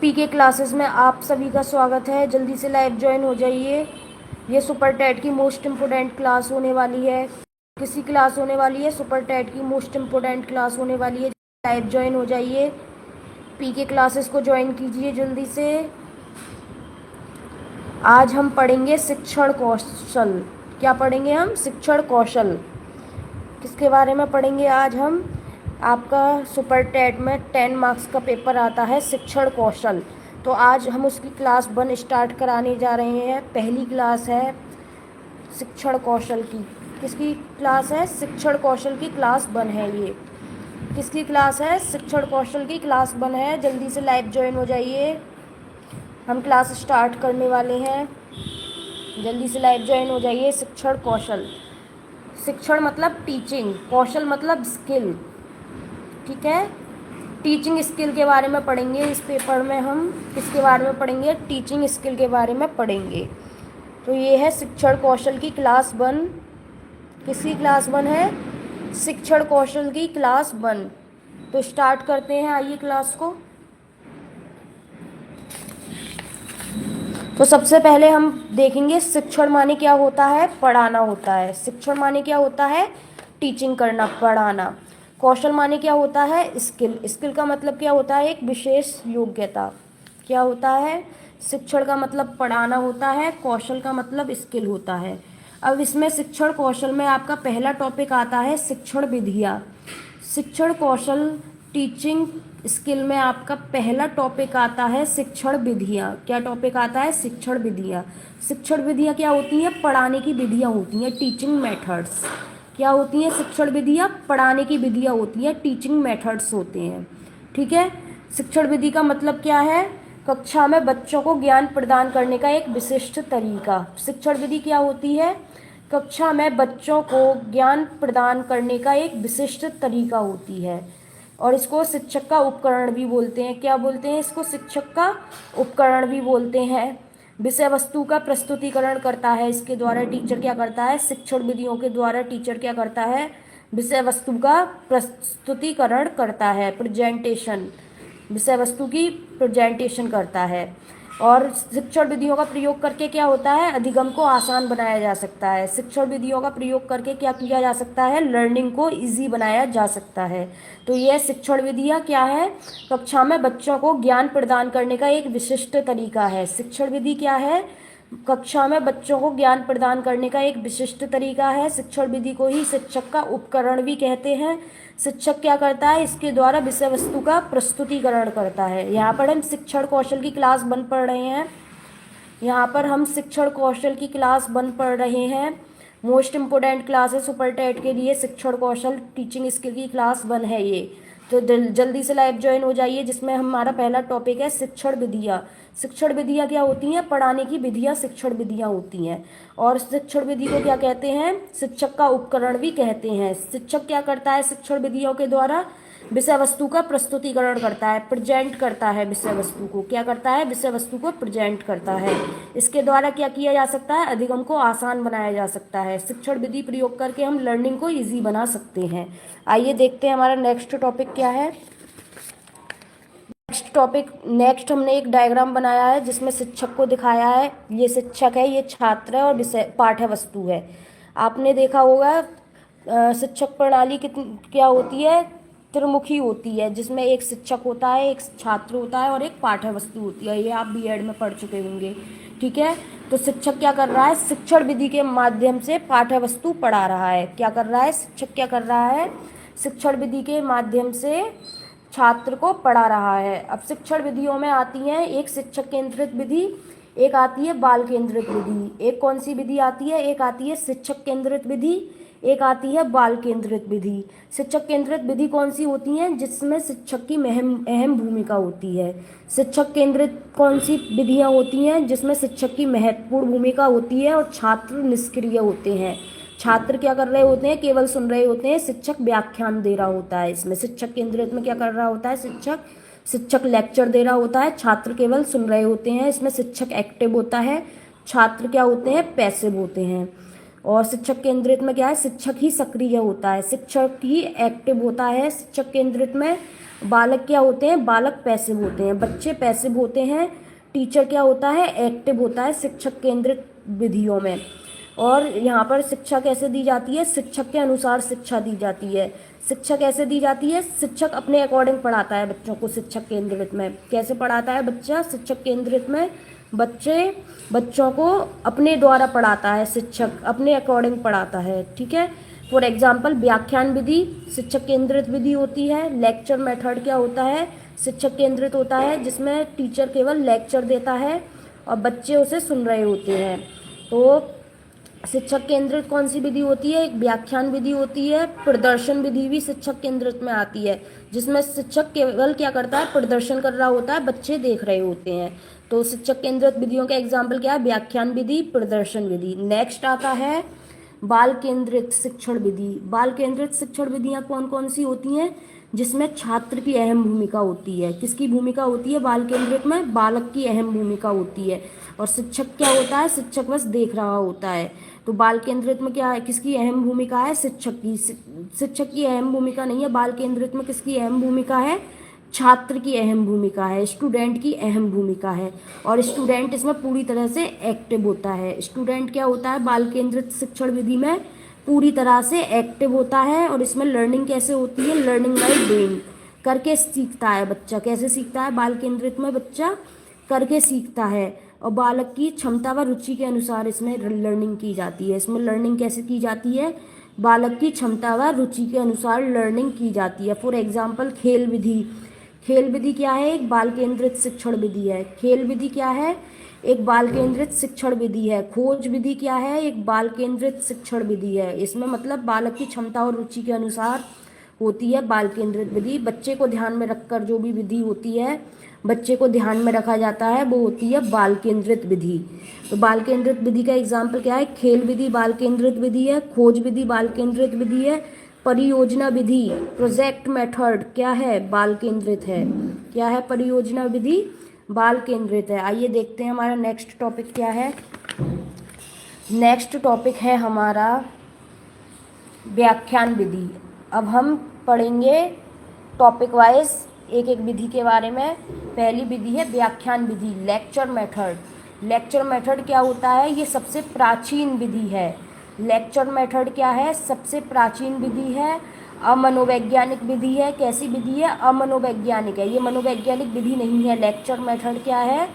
पीके classes में आप सभी का स्वागत है। जल्दी से लाइव ज्वाइन हो जाइए। ये सुपर टेट की मोस्ट इम्पोर्टेंट क्लास होने वाली है। किसी क्लास होने वाली है, सुपर टेट की मोस्ट इम्पोर्टेंट क्लास होने वाली है। लाइव ज्वाइन हो जाइए, पीके क्लासेस को ज्वाइन कीजिए जल्दी से। आज हम पढ़ेंगे शिक्षण कौशल। क्या पढ़ेंगे हम? शिक्षण कौशल। किसके बारे में पढ़ेंगे आज हम? आपका सुपर टेट में 10 मार्क्स का पेपर आता है शिक्षण कौशल। तो आज हम उसकी क्लास 1 स्टार्ट कराने जा रहे हैं। पहली क्लास है शिक्षण कौशल की। किसकी क्लास है? शिक्षण कौशल की क्लास 1 है ये। किसकी क्लास है? शिक्षण कौशल की क्लास 1 है। जल्दी से लाइव ज्वाइन हो जाइए, हम क्लास स्टार्ट करने वाले हैं। जल्दी से लाइव ज्वाइन हो जाइए। शिक्षण कौशल, शिक्षण मतलब टीचिंग, कौशल मतलब स्किल। ठीक है, टीचिंग स्किल के बारे में पढ़ेंगे इस पेपर में। हम किसके बारे में पढ़ेंगे? टीचिंग स्किल के बारे में पढ़ेंगे। तो ये है शिक्षण कौशल की क्लास 1। किसकी क्लास 1 है? शिक्षण कौशल की क्लास 1। तो स्टार्ट करते हैं, आइए क्लास को। तो सबसे पहले हम देखेंगे शिक्षण माने क्या होता है। पढ़ाना होता है। शिक्षण माने क्या होता है? टीचिंग करना, पढ़ाना। कौशल माने क्या होता है? स्किल। स्किल का मतलब क्या होता है? एक विशेष योग्यता। क्या होता है? शिक्षण का मतलब पढ़ाना होता है, कौशल का मतलब स्किल होता है। अब इसमें शिक्षण कौशल में आपका पहला टॉपिक आता है शिक्षण विधियाँ। शिक्षण कौशल टीचिंग स्किल में आपका पहला टॉपिक आता है शिक्षण विधियाँ। क्या टॉपिक आता है? शिक्षण विधियाँ। शिक्षण विधियाँ क्या होती हैं? पढ़ाने की विधियाँ होती हैं, टीचिंग मेथड्स। क्या होती हैं? शिक्षण विधियाँ पढ़ाने की विधियाँ होती हैं, टीचिंग मेथड्स होते हैं। ठीक है, शिक्षण विधि का मतलब क्या है? कक्षा में बच्चों को ज्ञान प्रदान करने का एक विशिष्ट तरीका। शिक्षण विधि क्या होती है? कक्षा में बच्चों को ज्ञान प्रदान करने का एक विशिष्ट तरीका होती है। और इसको शिक्षक का उपकरण भी बोलते हैं। क्या बोलते हैं इसको? शिक्षक का उपकरण भी बोलते हैं। विषय वस्तु का प्रस्तुतिकरण करता है। इसके द्वारा टीचर क्या करता है? शिक्षण विधियों के द्वारा टीचर क्या करता है? विषय वस्तु का प्रस्तुतिकरण करता है, प्रेजेंटेशन। विषय वस्तु की प्रेजेंटेशन करता है। और शिक्षण विधियों का प्रयोग करके क्या होता है? अधिगम को आसान बनाया जा सकता है। शिक्षण विधियों का प्रयोग करके क्या किया जा सकता है? लर्निंग को इजी बनाया जा सकता है। तो यह शिक्षण विधियाँ क्या है? कक्षा में बच्चों को ज्ञान प्रदान करने का एक विशिष्ट तरीका है। शिक्षण विधि क्या है? कक्षा में बच्चों को ज्ञान प्रदान करने का एक विशिष्ट तरीका है। शिक्षण विधि को ही शिक्षक का उपकरण भी कहते हैं। शिक्षक क्या करता है? इसके द्वारा विषय वस्तु का प्रस्तुतिकरण करता है। यहाँ पर हम शिक्षण कौशल की क्लास 1 पढ़ रहे हैं। यहाँ पर हम शिक्षण कौशल की क्लास 1 पढ़ रहे हैं। मोस्ट इम्पोर्टेंट क्लास है सुपर टेट के लिए। शिक्षण कौशल टीचिंग स्किल की क्लास 1 है ये। तो जल्दी से लाइव ज्वाइन हो जाइए, जिसमें हमारा पहला टॉपिक है शिक्षण विधियाँ। शिक्षण विधियाँ क्या होती हैं? पढ़ाने की विधियाँ शिक्षण विधियाँ होती हैं। और शिक्षण विधि को क्या कहते हैं? शिक्षक का उपकरण भी कहते हैं। शिक्षक क्या करता है? शिक्षण विधियों के द्वारा विषय वस्तु का प्रस्तुतिकरण करता है, प्रेजेंट करता है विषय वस्तु को। क्या करता है? विषय वस्तु को प्रेजेंट करता है। इसके द्वारा क्या किया जा सकता है? अधिगम को आसान बनाया जा सकता है। शिक्षण विधि प्रयोग करके हम लर्निंग को इजी बना सकते हैं। आइए देखते हैं हमारा नेक्स्ट टॉपिक क्या है। नेक्स्ट हमने एक डायग्राम बनाया है जिसमें शिक्षक को दिखाया है। ये शिक्षक है, ये छात्र है और विषय पाठ्य वस्तु है। आपने देखा होगा शिक्षक प्रणाली क्या होती है? त्रिमुखी होती है, जिसमें एक शिक्षक होता है, एक छात्र होता है और एक पाठ्य वस्तु होती है। ये आप बीएड में पढ़ चुके होंगे। ठीक है, तो शिक्षक क्या कर रहा है? शिक्षण विधि के माध्यम से पाठ्य वस्तु पढ़ा रहा है। क्या कर रहा है? शिक्षक क्या कर रहा है? शिक्षण विधि के माध्यम से छात्र को पढ़ा रहा है। अब शिक्षण विधियों में आती हैं एक शिक्षक केंद्रित विधि, एक आती है बाल केंद्रित विधि। एक कौन सी विधि आती है? एक आती है शिक्षक केंद्रित विधि, एक आती है बाल केंद्रित विधि। शिक्षक केंद्रित विधि कौन सी होती है? जिसमें शिक्षक की अहम भूमिका होती है। शिक्षक केंद्रित कौन सी विधियाँ होती हैं? जिसमें शिक्षक की महत्वपूर्ण भूमिका होती है और छात्र निष्क्रिय होते हैं। छात्र क्या कर रहे होते हैं? केवल सुन रहे होते हैं। शिक्षक व्याख्यान दे रहा होता है। इसमें शिक्षक केंद्रित में क्या कर रहा होता है? शिक्षक लेक्चर दे रहा होता है, छात्र केवल सुन रहे होते हैं। इसमें शिक्षक एक्टिव होता है, छात्र क्या होते हैं? पैसिव होते हैं। और शिक्षक केंद्रित में क्या है? शिक्षक ही सक्रिय होता है, शिक्षक ही एक्टिव होता है। शिक्षक केंद्रित में बालक क्या होते हैं, बालक पैसिव होते हैं, बच्चे पैसिव होते हैं। टीचर क्या होता है, एक्टिव होता है शिक्षक केंद्रित विधियों में। और यहाँ पर शिक्षा कैसे दी जाती है, शिक्षक के अनुसार शिक्षा दी जाती है। शिक्षा कैसे दी जाती है, शिक्षक अपने अकॉर्डिंग पढ़ाता है बच्चों को। शिक्षक केंद्रित में कैसे पढ़ाता है बच्चा, शिक्षक केंद्रित में बच्चों को अपने द्वारा पढ़ाता है, शिक्षक अपने अकॉर्डिंग पढ़ाता है। ठीक है। फॉर एग्जाम्पल व्याख्यान विधि शिक्षक केंद्रित विधि होती है। लेक्चर मेथड क्या होता है, शिक्षक केंद्रित होता है, जिसमें टीचर केवल लेक्चर देता है और बच्चे उसे सुन रहे होते हैं। तो शिक्षक केंद्रित कौन सी विधि होती है, एक व्याख्यान विधि होती है। प्रदर्शन विधि भी शिक्षक केंद्रित में आती है, जिसमें शिक्षक केवल क्या करता है, प्रदर्शन कर रहा होता है, बच्चे देख रहे होते हैं। तो शिक्षक केंद्रित विधियों का एग्जाम्पल क्या है, व्याख्यान विधि, प्रदर्शन विधि। नेक्स्ट आता है बाल केंद्रित शिक्षण विधि। बाल केंद्रित शिक्षण विधियाँ कौन कौन सी होती हैं, जिसमें छात्र की अहम भूमिका होती है। किसकी भूमिका होती है बाल केंद्रित में, बालक की अहम भूमिका होती है। और शिक्षक क्या होता है, शिक्षक बस देख रहा होता है। तो बाल केंद्रित में क्या है, किसकी अहम भूमिका है, शिक्षक की। शिक्षक की अहम भूमिका नहीं है बाल केंद्रित में, किसकी अहम भूमिका है, छात्र की अहम भूमिका है, स्टूडेंट की अहम भूमिका है। और स्टूडेंट इसमें पूरी तरह से एक्टिव होता है। स्टूडेंट क्या होता है बाल केंद्रित शिक्षण विधि में, पूरी तरह से एक्टिव होता है। और इसमें लर्निंग कैसे होती है, लर्निंग बाय डूइंग, करके सीखता है बच्चा। कैसे सीखता है बाल केंद्रित में, बच्चा करके सीखता है। और बालक की क्षमता व रुचि के अनुसार इसमें लर्निंग की जाती है। इसमें लर्निंग कैसे की जाती है, बालक की क्षमता व रुचि के अनुसार लर्निंग की जाती है। फॉर एग्जाम्पल खेल विधि। खेल विधि क्या है, एक बाल केंद्रित शिक्षण विधि है। खेल विधि क्या है, एक बाल केंद्रित शिक्षण विधि है। खोज विधि क्या है, एक बाल केंद्रित शिक्षण विधि है। इसमें मतलब बालक की क्षमता और रुचि के अनुसार होती है बाल केंद्रित विधि। बच्चे को ध्यान में रखकर जो भी विधि होती है, बच्चे को ध्यान में रखा जाता है, वो होती है बाल केंद्रित विधि। तो बाल केंद्रित विधि का एग्जाम्पल क्या है, खेल विधि बाल केंद्रित विधि है, खोज विधि बाल केंद्रित विधि है, परियोजना विधि प्रोजेक्ट मेथड क्या है, बाल केंद्रित है। क्या है, परियोजना विधि बाल केंद्रित है। आइए देखते हैं हमारा नेक्स्ट टॉपिक क्या है। नेक्स्ट टॉपिक है हमारा व्याख्यान विधि। अब हम पढ़ेंगे टॉपिक वाइज एक एक विधि के बारे में। पहली विधि है व्याख्यान विधि, लेक्चर मेथड। लेक्चर मेथड क्या होता है, ये सबसे प्राचीन विधि है। लेक्चर मेथड क्या है, सबसे प्राचीन विधि है, अमनोवैज्ञानिक विधि है। कैसी विधि है, अमनोवैज्ञानिक है, ये मनोवैज्ञानिक विधि नहीं है। लेक्चर मेथड क्या है,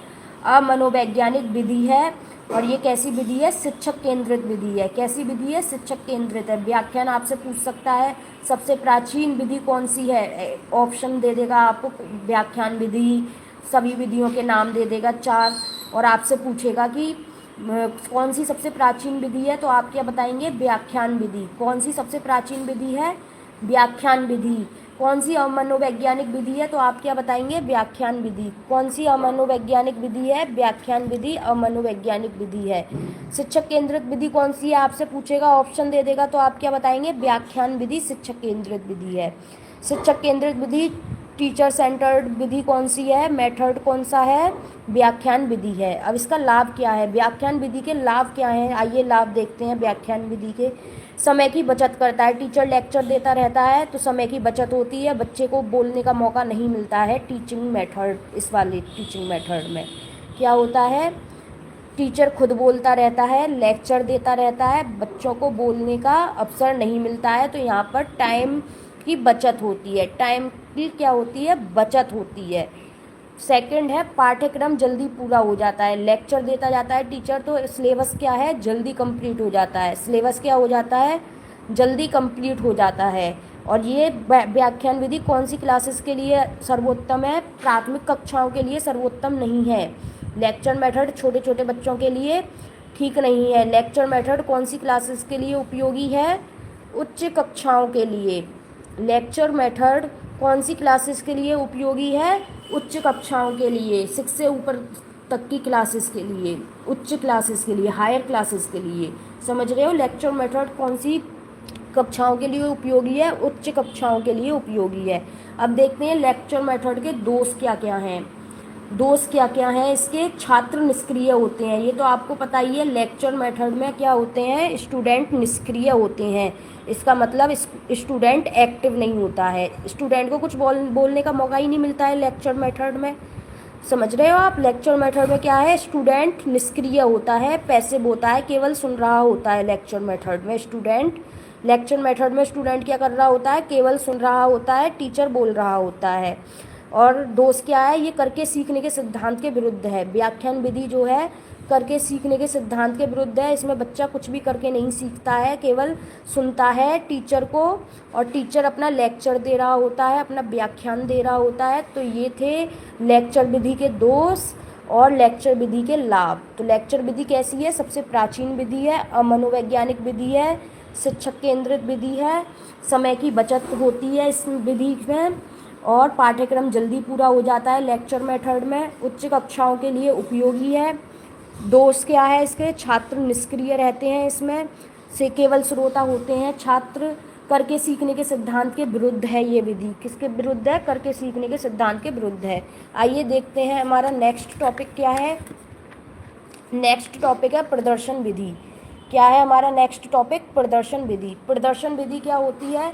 अमनोवैज्ञानिक विधि है। और ये कैसी विधि है, शिक्षक केंद्रित विधि है। कैसी विधि है, शिक्षक केंद्रित है। व्याख्यान आपसे पूछ सकता है सबसे प्राचीन विधि कौन सी है, ऑप्शन दे देगा आपको, व्याख्यान विधि, सभी विधियों के नाम दे देगा 4। और आपसे पूछेगा कि कौन सी सबसे प्राचीन विधि है, तो आप क्या बताएंगे, व्याख्यान विधि। कौन सी सबसे प्राचीन विधि है, व्याख्यान विधि। कौन सी अमनोवैज्ञानिक विधि है, तो आप क्या बताएंगे, व्याख्यान विधि। कौन सी अमनोवैज्ञानिक विधि है, व्याख्यान विधि अमनोवैज्ञानिक विधि है। शिक्षक केंद्रित विधि कौन सी है, आपसे पूछेगा, ऑप्शन दे देगा, तो आप क्या बताएंगे, व्याख्यान विधि शिक्षक केंद्रित विधि है। शिक्षक केंद्रित विधि टीचर सेंटर्ड विधि कौन सी है, मेथड कौन सा है, व्याख्यान विधि है। अब इसका लाभ क्या है, व्याख्यान विधि के लाभ क्या हैं, आइए लाभ देखते हैं व्याख्यान विधि के। समय की बचत करता है, टीचर लेक्चर देता रहता है तो समय की बचत होती है, बच्चे को बोलने का मौका नहीं मिलता है। टीचिंग मेथड, इस वाले टीचिंग मेथड में क्या होता है, टीचर खुद बोलता रहता है, लेक्चर देता रहता है, बच्चों को बोलने का अवसर नहीं मिलता है। तो यहाँ पर टाइम की बचत होती है, टाइम की क्या होती है, बचत होती है। सेकंड है पाठ्यक्रम जल्दी पूरा हो जाता है, लेक्चर देता जाता है टीचर तो सिलेबस क्या है, जल्दी कंप्लीट हो जाता है। सिलेबस क्या हो जाता है, जल्दी कंप्लीट हो जाता है। और ये व्याख्यान विधि कौन सी क्लासेस के लिए सर्वोत्तम है, प्राथमिक कक्षाओं के लिए सर्वोत्तम नहीं है। लेक्चर मेथड छोटे छोटे बच्चों के लिए ठीक नहीं है। लेक्चर मेथड कौन सी क्लासेस के लिए उपयोगी है, उच्च कक्षाओं के लिए। लेक्चर मेथड कौन सी क्लासेस के लिए उपयोगी है, उच्च कक्षाओं के लिए, 6 से ऊपर तक की क्लासेस के लिए, उच्च क्लासेस के लिए, हायर क्लासेस के लिए। समझ रहे हो, लेक्चर मेथड कौन सी कक्षाओं के लिए उपयोगी है, उच्च कक्षाओं के लिए उपयोगी है। अब देखते हैं लेक्चर मेथड के दोष क्या क्या हैं। दोष क्या क्या हैं इसके, छात्र निष्क्रिय होते हैं, ये तो आपको पता ही है। लेक्चर मेथड में क्या होते हैं, स्टूडेंट निष्क्रिय होते हैं, इसका मतलब स्टूडेंट एक्टिव नहीं होता है, स्टूडेंट को कुछ बोलने का मौका ही नहीं मिलता है लेक्चर मेथड में। समझ रहे हो आप? लेक्चर मेथड में क्या है, स्टूडेंट निष्क्रिय होता है, पैसिव होता है, केवल सुन रहा होता है। लेक्चर मेथड में स्टूडेंट क्या कर रहा होता है, केवल सुन रहा होता है, टीचर बोल रहा होता है। और दोष क्या है, ये करके सीखने के सिद्धांत के विरुद्ध है। व्याख्यान विधि जो है करके सीखने के सिद्धांत के विरुद्ध है, इसमें बच्चा कुछ भी करके नहीं सीखता है, केवल सुनता है टीचर को, और टीचर अपना लेक्चर दे रहा होता है, अपना व्याख्यान दे रहा होता है। तो ये थे लेक्चर विधि के दोष और लेक्चर विधि के लाभ। तो लेक्चर विधि कैसी है, सबसे प्राचीन विधि है, अमनोवैज्ञानिक विधि है, शिक्षक केंद्रित विधि है, समय की बचत होती है इस विधि में, और पाठ्यक्रम जल्दी पूरा हो जाता है लेक्चर मेथड में, उच्च कक्षाओं के लिए उपयोगी है। दोष क्या है इसके, छात्र निष्क्रिय रहते हैं, इसमें से केवल श्रोता होते हैं छात्र, करके सीखने के सिद्धांत के विरुद्ध है ये विधि। किसके विरुद्ध है, करके सीखने के सिद्धांत के विरुद्ध है। आइए देखते हैं हमारा नेक्स्ट टॉपिक क्या है। नेक्स्ट टॉपिक है प्रदर्शन विधि। क्या है हमारा नेक्स्ट टॉपिक, प्रदर्शन विधि। प्रदर्शन विधि क्या होती है,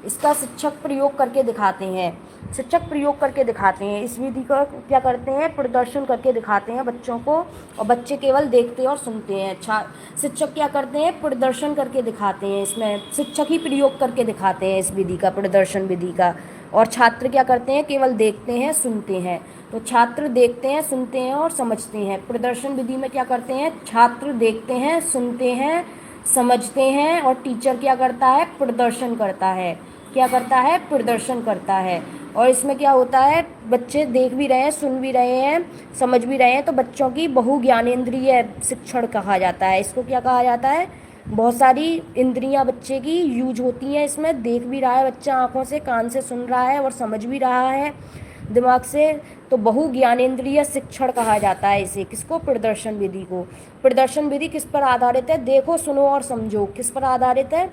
इसका शिक्षक प्रयोग करके दिखाते हैं, शिक्षक प्रयोग करके दिखाते हैं। इस विधि का क्या करते हैं, प्रदर्शन करके दिखाते हैं बच्चों को, और बच्चे केवल देखते और सुनते हैं। अच्छा, शिक्षक क्या करते हैं, प्रदर्शन करके दिखाते हैं, इसमें शिक्षक ही प्रयोग करके दिखाते हैं इस विधि का, प्रदर्शन विधि का, और छात्र क्या करते हैं, केवल देखते हैं सुनते हैं। तो छात्र देखते हैं सुनते हैं और समझते हैं। प्रदर्शन विधि में क्या करते हैं, छात्र देखते हैं सुनते हैं समझते हैं, और टीचर क्या करता है, प्रदर्शन करता है। क्या करता है, प्रदर्शन करता है। और इसमें क्या होता है, बच्चे देख भी रहे हैं, सुन भी रहे हैं, समझ भी रहे हैं, तो बच्चों की बहुज्ञानेंद्रिय शिक्षण कहा जाता है। इसको क्या कहा जाता है, बहुत सारी इंद्रियां बच्चे की यूज होती हैं इसमें, देख भी रहा है बच्चा आँखों से, कान से सुन रहा है और समझ भी रहा है दिमाग से, तो बहुज्ञानेंद्रिय शिक्षण कहा जाता है इसे। किसको, प्रदर्शन विधि को। प्रदर्शन विधि किस पर आधारित है, देखो सुनो और समझो। किस पर आधारित है,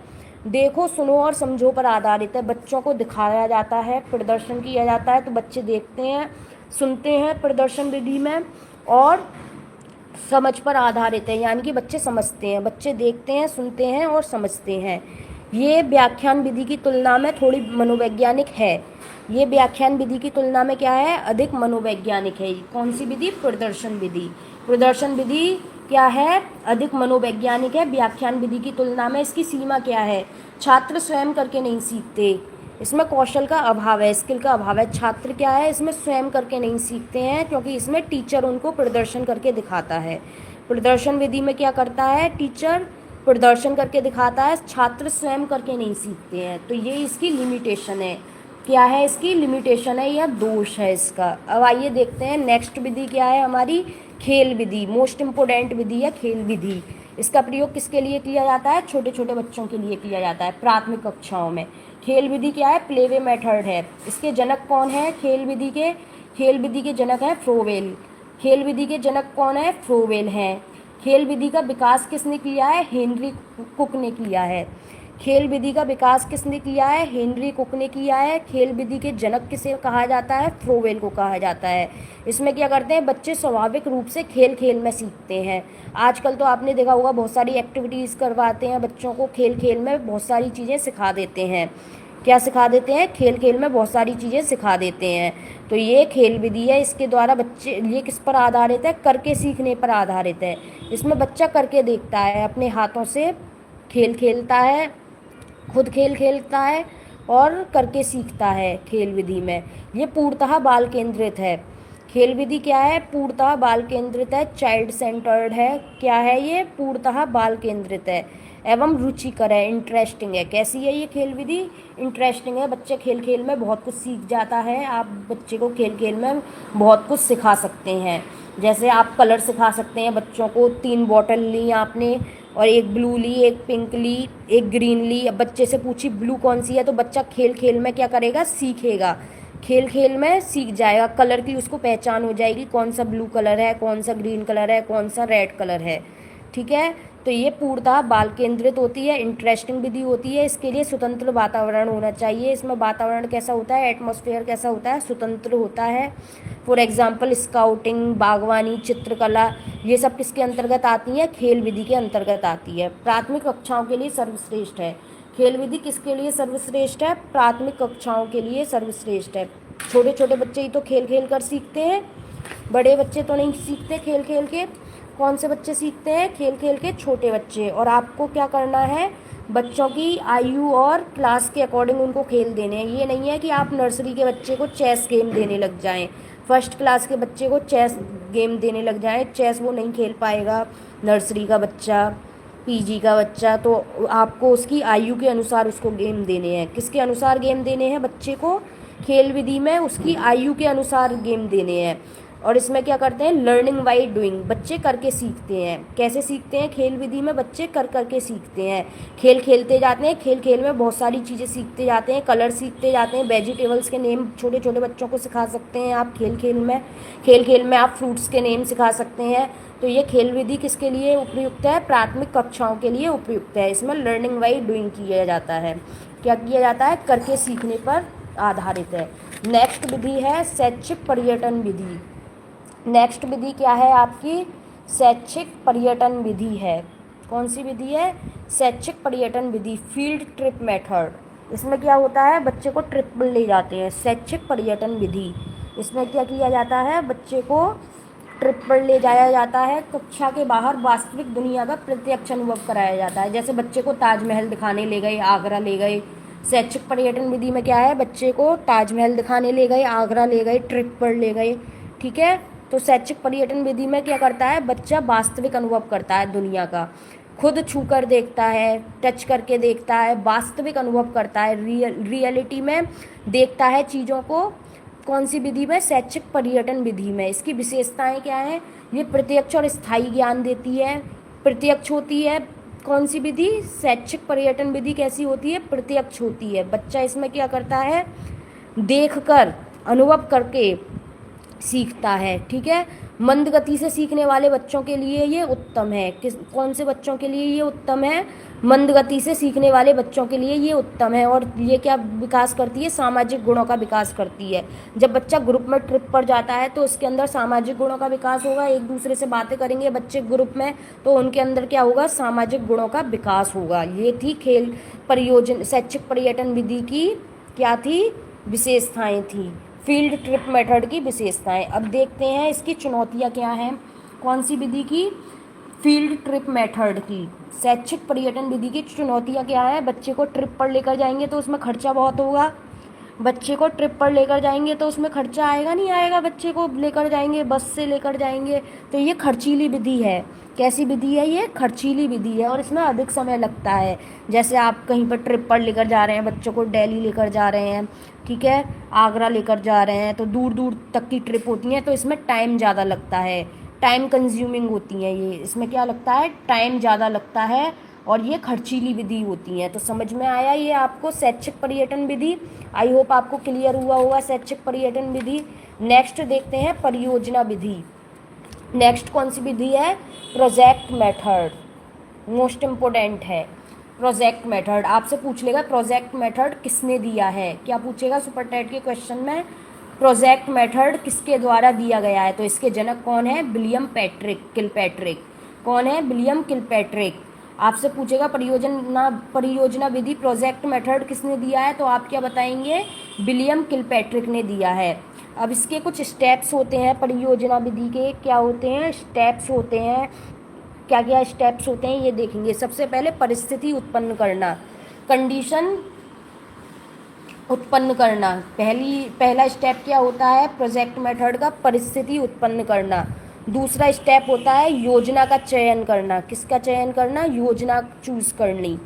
देखो सुनो और समझो पर आधारित है। बच्चों को दिखाया जाता है, प्रदर्शन किया जाता है, तो बच्चे देखते हैं सुनते हैं प्रदर्शन विधि में, और समझ पर आधारित है, यानी कि बच्चे समझते हैं, बच्चे देखते हैं सुनते हैं और समझते हैं। ये व्याख्यान विधि की तुलना में थोड़ी मनोवैज्ञानिक है। ये व्याख्यान विधि की तुलना में क्या है, अधिक मनोवैज्ञानिक है। कौन सी विधि, प्रदर्शन विधि। प्रदर्शन विधि क्या है, अधिक मनोवैज्ञानिक है व्याख्यान विधि की तुलना में। इसकी सीमा क्या है, छात्र स्वयं करके नहीं सीखते, इसमें कौशल का अभाव है, स्किल का अभाव है। छात्र क्या है, इसमें स्वयं करके नहीं सीखते हैं, क्योंकि इसमें टीचर उनको प्रदर्शन करके दिखाता है। प्रदर्शन विधि में क्या करता है, टीचर प्रदर्शन करके दिखाता है, छात्र स्वयं करके नहीं सीखते हैं। तो ये इसकी लिमिटेशन है। क्या है, इसकी लिमिटेशन है या दोष है इसका। अब आइए देखते हैं नेक्स्ट विधि क्या है हमारी, खेल विधि। मोस्ट इम्पोर्टेंट विधि है खेल विधि। इसका प्रयोग किसके लिए किया जाता है, छोटे छोटे बच्चों के लिए किया जाता है, प्राथमिक कक्षाओं में। खेल विधि क्या है, प्लेवे मेथड है। इसके जनक कौन है, खेल विधि के जनक है फ्रोवेल। खेल विधि के जनक कौन है, फ्रोवेल हैं। खेल विधि का विकास किसने किया है, हेनरी कुक ने किया है। खेल विधि का विकास किसने किया है, हेनरी कुक ने किया है। खेल विधि के जनक किसे कहा जाता है, फ्रोवेल को कहा जाता है। इसमें क्या करते हैं, बच्चे स्वाभाविक रूप से खेल खेल में सीखते हैं। आजकल तो आपने देखा होगा बहुत सारी एक्टिविटीज़ करवाते हैं बच्चों को, खेल खेल में बहुत सारी चीज़ें सिखा देते हैं। क्या सिखा देते हैं, खेल खेल में बहुत सारी चीज़ें सिखा देते हैं। तो ये खेल विधि है, इसके द्वारा बच्चे, ये किस पर आधारित है, करके सीखने पर आधारित है। इसमें बच्चा करके देखता है, अपने हाथों से खेल खेलता है, खुद खेल खेलता है और करके सीखता है खेल विधि में। ये पूर्णतः बाल केंद्रित है। खेल विधि क्या है, पूर्णतः बाल केंद्रित है, चाइल्ड सेंटर्ड है। क्या है ये, पूर्णतः बाल केंद्रित है एवं रुचिकर है, इंटरेस्टिंग है। कैसी है ये खेल विधि, इंटरेस्टिंग है। बच्चे खेल खेल में बहुत कुछ सीख जाता है। आप बच्चे को खेल खेल में बहुत कुछ सिखा सकते हैं। जैसे आप कलर सिखा सकते हैं बच्चों को, 3 बॉटल ली आपने और एक ब्लू ली, एक पिंक ली, एक ग्रीन ली। अब बच्चे से पूछी ब्लू कौन सी है, तो बच्चा खेल खेल में क्या करेगा, सीखेगा, खेल खेल में सीख जाएगा। कलर की उसको पहचान हो जाएगी, कौन सा ब्लू कलर है, कौन सा ग्रीन कलर है, कौन सा रेड कलर है। ठीक है, तो ये पूर्णतः बाल केंद्रित होती है, इंटरेस्टिंग विधि होती है। इसके लिए स्वतंत्र वातावरण होना चाहिए। इसमें वातावरण कैसा होता है, एटमॉस्फेयर कैसा होता है, स्वतंत्र होता है। फॉर एग्जाम्पल स्काउटिंग, बागवानी, चित्रकला, ये सब किसके अंतर्गत आती हैं, खेल विधि के अंतर्गत आती है। प्राथमिक कक्षाओं के लिए सर्वश्रेष्ठ है। खेल विधि किसके लिए सर्वश्रेष्ठ है, प्राथमिक कक्षाओं के लिए सर्वश्रेष्ठ है। छोटे छोटे बच्चे ही तो खेल खेल कर सीखते हैं, बड़े बच्चे तो नहीं सीखते खेल खेल के। कौन से बच्चे सीखते हैं, खेल खेल के छोटे बच्चे। और आपको क्या करना है, बच्चों की आयु और क्लास के अकॉर्डिंग उनको खेल देने हैं। ये नहीं है कि आप नर्सरी के बच्चे को चेस गेम देने लग जाएं, फर्स्ट क्लास के बच्चे को चेस गेम देने लग जाएं। चेस वो नहीं खेल पाएगा, नर्सरी का बच्चा, पीजी का बच्चा। तो आपको उसकी आयु के अनुसार उसको गेम देने हैं। किसके अनुसार गेम देने हैं बच्चे को, खेल विधि में उसकी आयु के अनुसार गेम देने हैं। और इसमें क्या करते हैं, लर्निंग बाई डूइंग, बच्चे करके सीखते हैं। कैसे सीखते हैं, खेल विधि में बच्चे कर करके सीखते हैं। खेल खेलते जाते हैं, खेल खेल में बहुत सारी चीज़ें सीखते जाते हैं, कलर सीखते जाते हैं, वेजिटेबल्स के नेम छोटे छोटे बच्चों को सिखा सकते हैं आप खेल खेल में। खेल खेल में आप फ्रूट्स के नेम सिखा सकते हैं। तो ये खेल विधि किसके लिए उपयुक्त है, प्राथमिक कक्षाओं के लिए उपयुक्त है। इसमें लर्निंग बाई डूइंग किया जाता है। क्या किया जाता है, करके सीखने पर आधारित है। नेक्स्ट विधि है शैक्षिक पर्यटन विधि। नेक्स्ट विधि क्या है आपकी, शैक्षिक पर्यटन विधि है। कौन सी विधि है, शैक्षिक पर्यटन विधि, फील्ड ट्रिप मेथड। इसमें क्या होता है, बच्चे को ट्रिप पर ले जाते हैं, शैक्षिक पर्यटन विधि। इसमें क्या किया जाता है, बच्चे को ट्रिप पर ले जाया जाता है, कक्षा के बाहर वास्तविक दुनिया का प्रत्यक्ष अनुभव कराया जाता है। जैसे बच्चे को ताजमहल दिखाने ले गए, आगरा ले गए। शैक्षिक पर्यटन विधि में क्या है, बच्चे को ताजमहल दिखाने ले गए, आगरा ले गए, ट्रिप पर ले गए, ठीक है। तो शैक्षिक पर्यटन विधि में क्या करता है, बच्चा वास्तविक अनुभव करता है दुनिया का, खुद छू कर देखता है, टच करके देखता है, वास्तविक अनुभव करता है, रियलिटी में देखता है चीज़ों को। कौन सी विधि में, शैक्षिक पर्यटन विधि में। इसकी विशेषताएं क्या हैं, ये प्रत्यक्ष और स्थायी ज्ञान देती है। प्रत्यक्ष होती है कौन सी विधि, शैक्षिक पर्यटन विधि कैसी होती है, प्रत्यक्ष होती है। बच्चा इसमें क्या करता है, देखकर अनुभव करके सीखता है, ठीक है। मंद गति से सीखने वाले बच्चों के लिए ये उत्तम है। कौन से बच्चों के लिए ये उत्तम है, मंद गति से सीखने वाले बच्चों के लिए ये उत्तम है। और ये क्या विकास करती है, सामाजिक गुणों का विकास करती है। जब बच्चा ग्रुप में ट्रिप पर जाता है तो उसके अंदर सामाजिक गुणों का विकास होगा, एक दूसरे से बातें करेंगे बच्चे ग्रुप में, तो उनके अंदर क्या होगा, सामाजिक गुणों का विकास होगा। ये थी खेल परियोजना, शैक्षिक पर्यटन विधि की क्या थी, विशेषताएं थी, फील्ड ट्रिप मेथड की विशेषताएं। अब देखते हैं इसकी चुनौतियां क्या हैं। कौन सी विधि की, फील्ड ट्रिप मेथड की, शैक्षिक पर्यटन विधि की चुनौतियां क्या है, बच्चे को ट्रिप पर लेकर जाएंगे तो उसमें खर्चा बहुत होगा। बच्चे को ट्रिप पर लेकर जाएंगे तो उसमें खर्चा आएगा नहीं आएगा, बच्चे को लेकर जाएंगे, बस से लेकर जाएंगे, तो ये खर्चीली विधि है। कैसी विधि है, ये खर्चीली विधि है और इसमें अधिक समय लगता है। जैसे आप कहीं पर ट्रिप पर लेकर जा रहे हैं बच्चों को, दिल्ली लेकर जा रहे हैं, ठीक है, आगरा लेकर जा रहे हैं, तो दूर दूर तक की ट्रिप होती है, तो इसमें टाइम ज़्यादा लगता है, टाइम कंज्यूमिंग होती हैं ये। इसमें क्या लगता है, टाइम ज़्यादा लगता है और ये खर्चीली विधि होती हैं। तो समझ में आया ये आपको शैक्षिक पर्यटन विधि। आई होप आपको क्लियर हुआ होगा शैक्षिक पर्यटन विधि। नेक्स्ट देखते हैं परियोजना विधि। नेक्स्ट कौन सी विधि है, प्रोजेक्ट मेथड, मोस्ट इम्पोर्टेंट है। प्रोजेक्ट मेथड आपसे पूछ लेगा, प्रोजेक्ट मेथड किसने दिया है, क्या पूछेगा सुपर टेट के क्वेश्चन में, प्रोजेक्ट मेथड किसके द्वारा दिया गया है। तो इसके जनक कौन है, विलियम किलपैट्रिक। कौन है, विलियम किलपैट्रिक। आपसे पूछेगा परियोजना विधि, प्रोजेक्ट मेथड किसने दिया है, तो आप क्या बताएंगे, विलियम किलपैट्रिक ने दिया है। अब इसके कुछ स्टेप्स होते हैं परियोजना विधि के, क्या होते हैं, स्टेप्स होते हैं। क्या क्या स्टेप्स होते हैं ये देखेंगे। सबसे पहले परिस्थिति उत्पन्न करना, कंडीशन उत्पन्न करना। पहला स्टेप क्या होता है प्रोजेक्ट मेथड का, परिस्थिति उत्पन्न करना। दूसरा स्टेप होता है योजना का चयन करना। किसका चयन करना, योजना चूज करनी।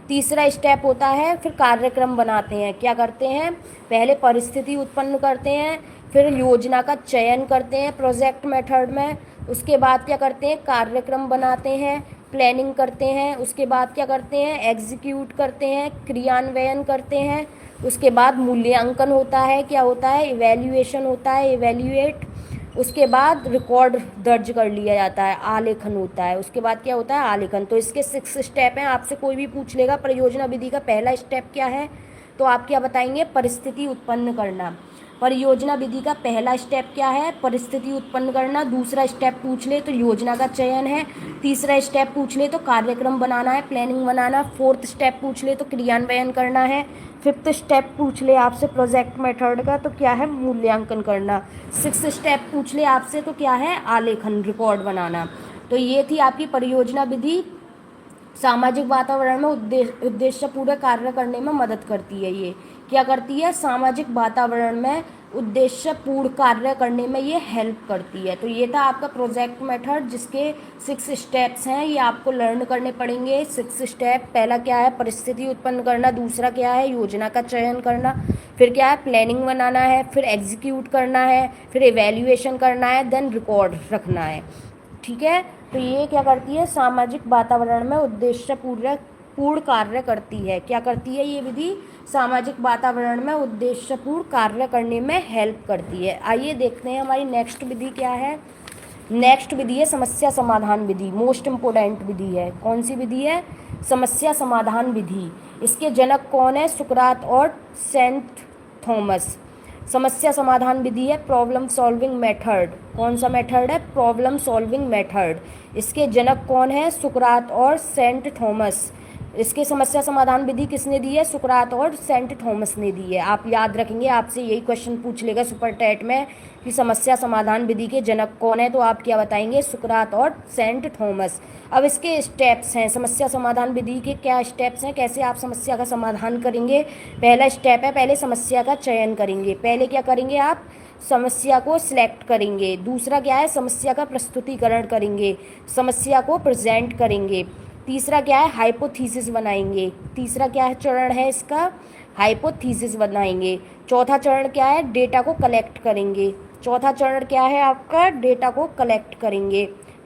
तीसरा स्टेप होता है फिर कार्यक्रम बनाते हैं। क्या करते हैं, पहले परिस्थिति उत्पन्न करते हैं, फिर योजना का चयन करते हैं प्रोजेक्ट मेथड में, उसके बाद क्या करते हैं, कार्यक्रम बनाते हैं, प्लानिंग करते हैं, उसके बाद क्या करते हैं, एग्जीक्यूट करते हैं, क्रियान्वयन करते हैं, उसके बाद मूल्यांकन होता है। क्या होता है, इवैल्यूएशन होता है, इवैल्यूएट। उसके बाद रिकॉर्ड दर्ज कर लिया जाता है, आलेखन होता है। उसके बाद क्या होता है, आलेखन। तो इसके 6 स्टेप हैं। आपसे कोई भी पूछ लेगा परियोजना विधि का पहला स्टेप क्या है, तो आप क्या बताएंगे, परिस्थिति उत्पन्न करना। परियोजना विधि का पहला स्टेप क्या है, परिस्थिति उत्पन्न करना। दूसरा स्टेप पूछ ले तो योजना का चयन है। तीसरा स्टेप पूछ ले तो कार्यक्रम बनाना है, प्लानिंग बनाना। फोर्थ स्टेप पूछ ले तो क्रियान्वयन करना है। फिफ्थ स्टेप पूछ ले आपसे प्रोजेक्ट मेथड का तो क्या है, मूल्यांकन करना। सिक्स्थ स्टेप पूछ ले आपसे तो क्या है, आलेखन, रिकॉर्ड बनाना। तो ये थी आपकी परियोजना विधि। सामाजिक वातावरण में उद्देश्यपूर्ण कार्य करने में मदद करती है। ये क्या करती है, सामाजिक वातावरण में उद्देश्यपूर्ण कार्य करने में ये हेल्प करती है। तो ये था आपका प्रोजेक्ट मेथड, जिसके 6 स्टेप्स हैं, ये आपको लर्न करने पड़ेंगे। 6 स्टेप, पहला क्या है, परिस्थिति उत्पन्न करना। दूसरा क्या है, योजना का चयन करना। फिर क्या है, प्लानिंग बनाना है। फिर एग्जीक्यूट करना है। फिर इवैल्यूएशन करना है। देन रिकॉर्ड रखना है। ठीक है, तो ये क्या करती है, सामाजिक वातावरण में उद्देश्यपूर्ण कार्य करती है। क्या करती है ये विधि, सामाजिक वातावरण में उद्देश्यपूर्ण कार्य करने में हेल्प करती है। आइए देखते हैं हमारी नेक्स्ट विधि क्या है। नेक्स्ट विधि है समस्या समाधान विधि। मोस्ट इम्पोर्टेंट विधि है। कौन सी विधि है, समस्या समाधान विधि। इसके जनक कौन है, सुकरात और सेंट थॉमस। समस्या समाधान विधि है प्रॉब्लम सॉल्विंग मेथड। कौन सा मेथड है, प्रॉब्लम सॉल्विंग मेथड। इसके जनक कौन है, सुकरात और सेंट थॉमस। इसके समस्या समाधान विधि किसने दी है, सुकरात और सेंट थॉमस ने दी है। आप याद रखेंगे, आपसे यही क्वेश्चन पूछ लेगा सुपर टेट में कि समस्या समाधान विधि के जनक कौन है, तो आप क्या बताएंगे, सुकरात और सेंट थॉमस। अब इसके स्टेप्स हैं, समस्या समाधान विधि के क्या स्टेप्स हैं, कैसे आप समस्या का समाधान करेंगे। पहला स्टेप है, पहले समस्या का चयन करेंगे। पहले क्या करेंगे आप, समस्या को सिलेक्ट करेंगे। दूसरा क्या है, समस्या का प्रस्तुतिकरण करेंगे, समस्या को प्रेजेंट करेंगे। तीसरा क्या है, हाइपोथीसिस बनाएंगे। तीसरा क्या है, चरण है इसका, हाइपोथीसिस बनाएंगे। चौथा चरण क्या है, डेटा को कलेक्ट करेंगे। चौथा चरण क्या है आपका, डेटा को कलेक्ट करेंगे।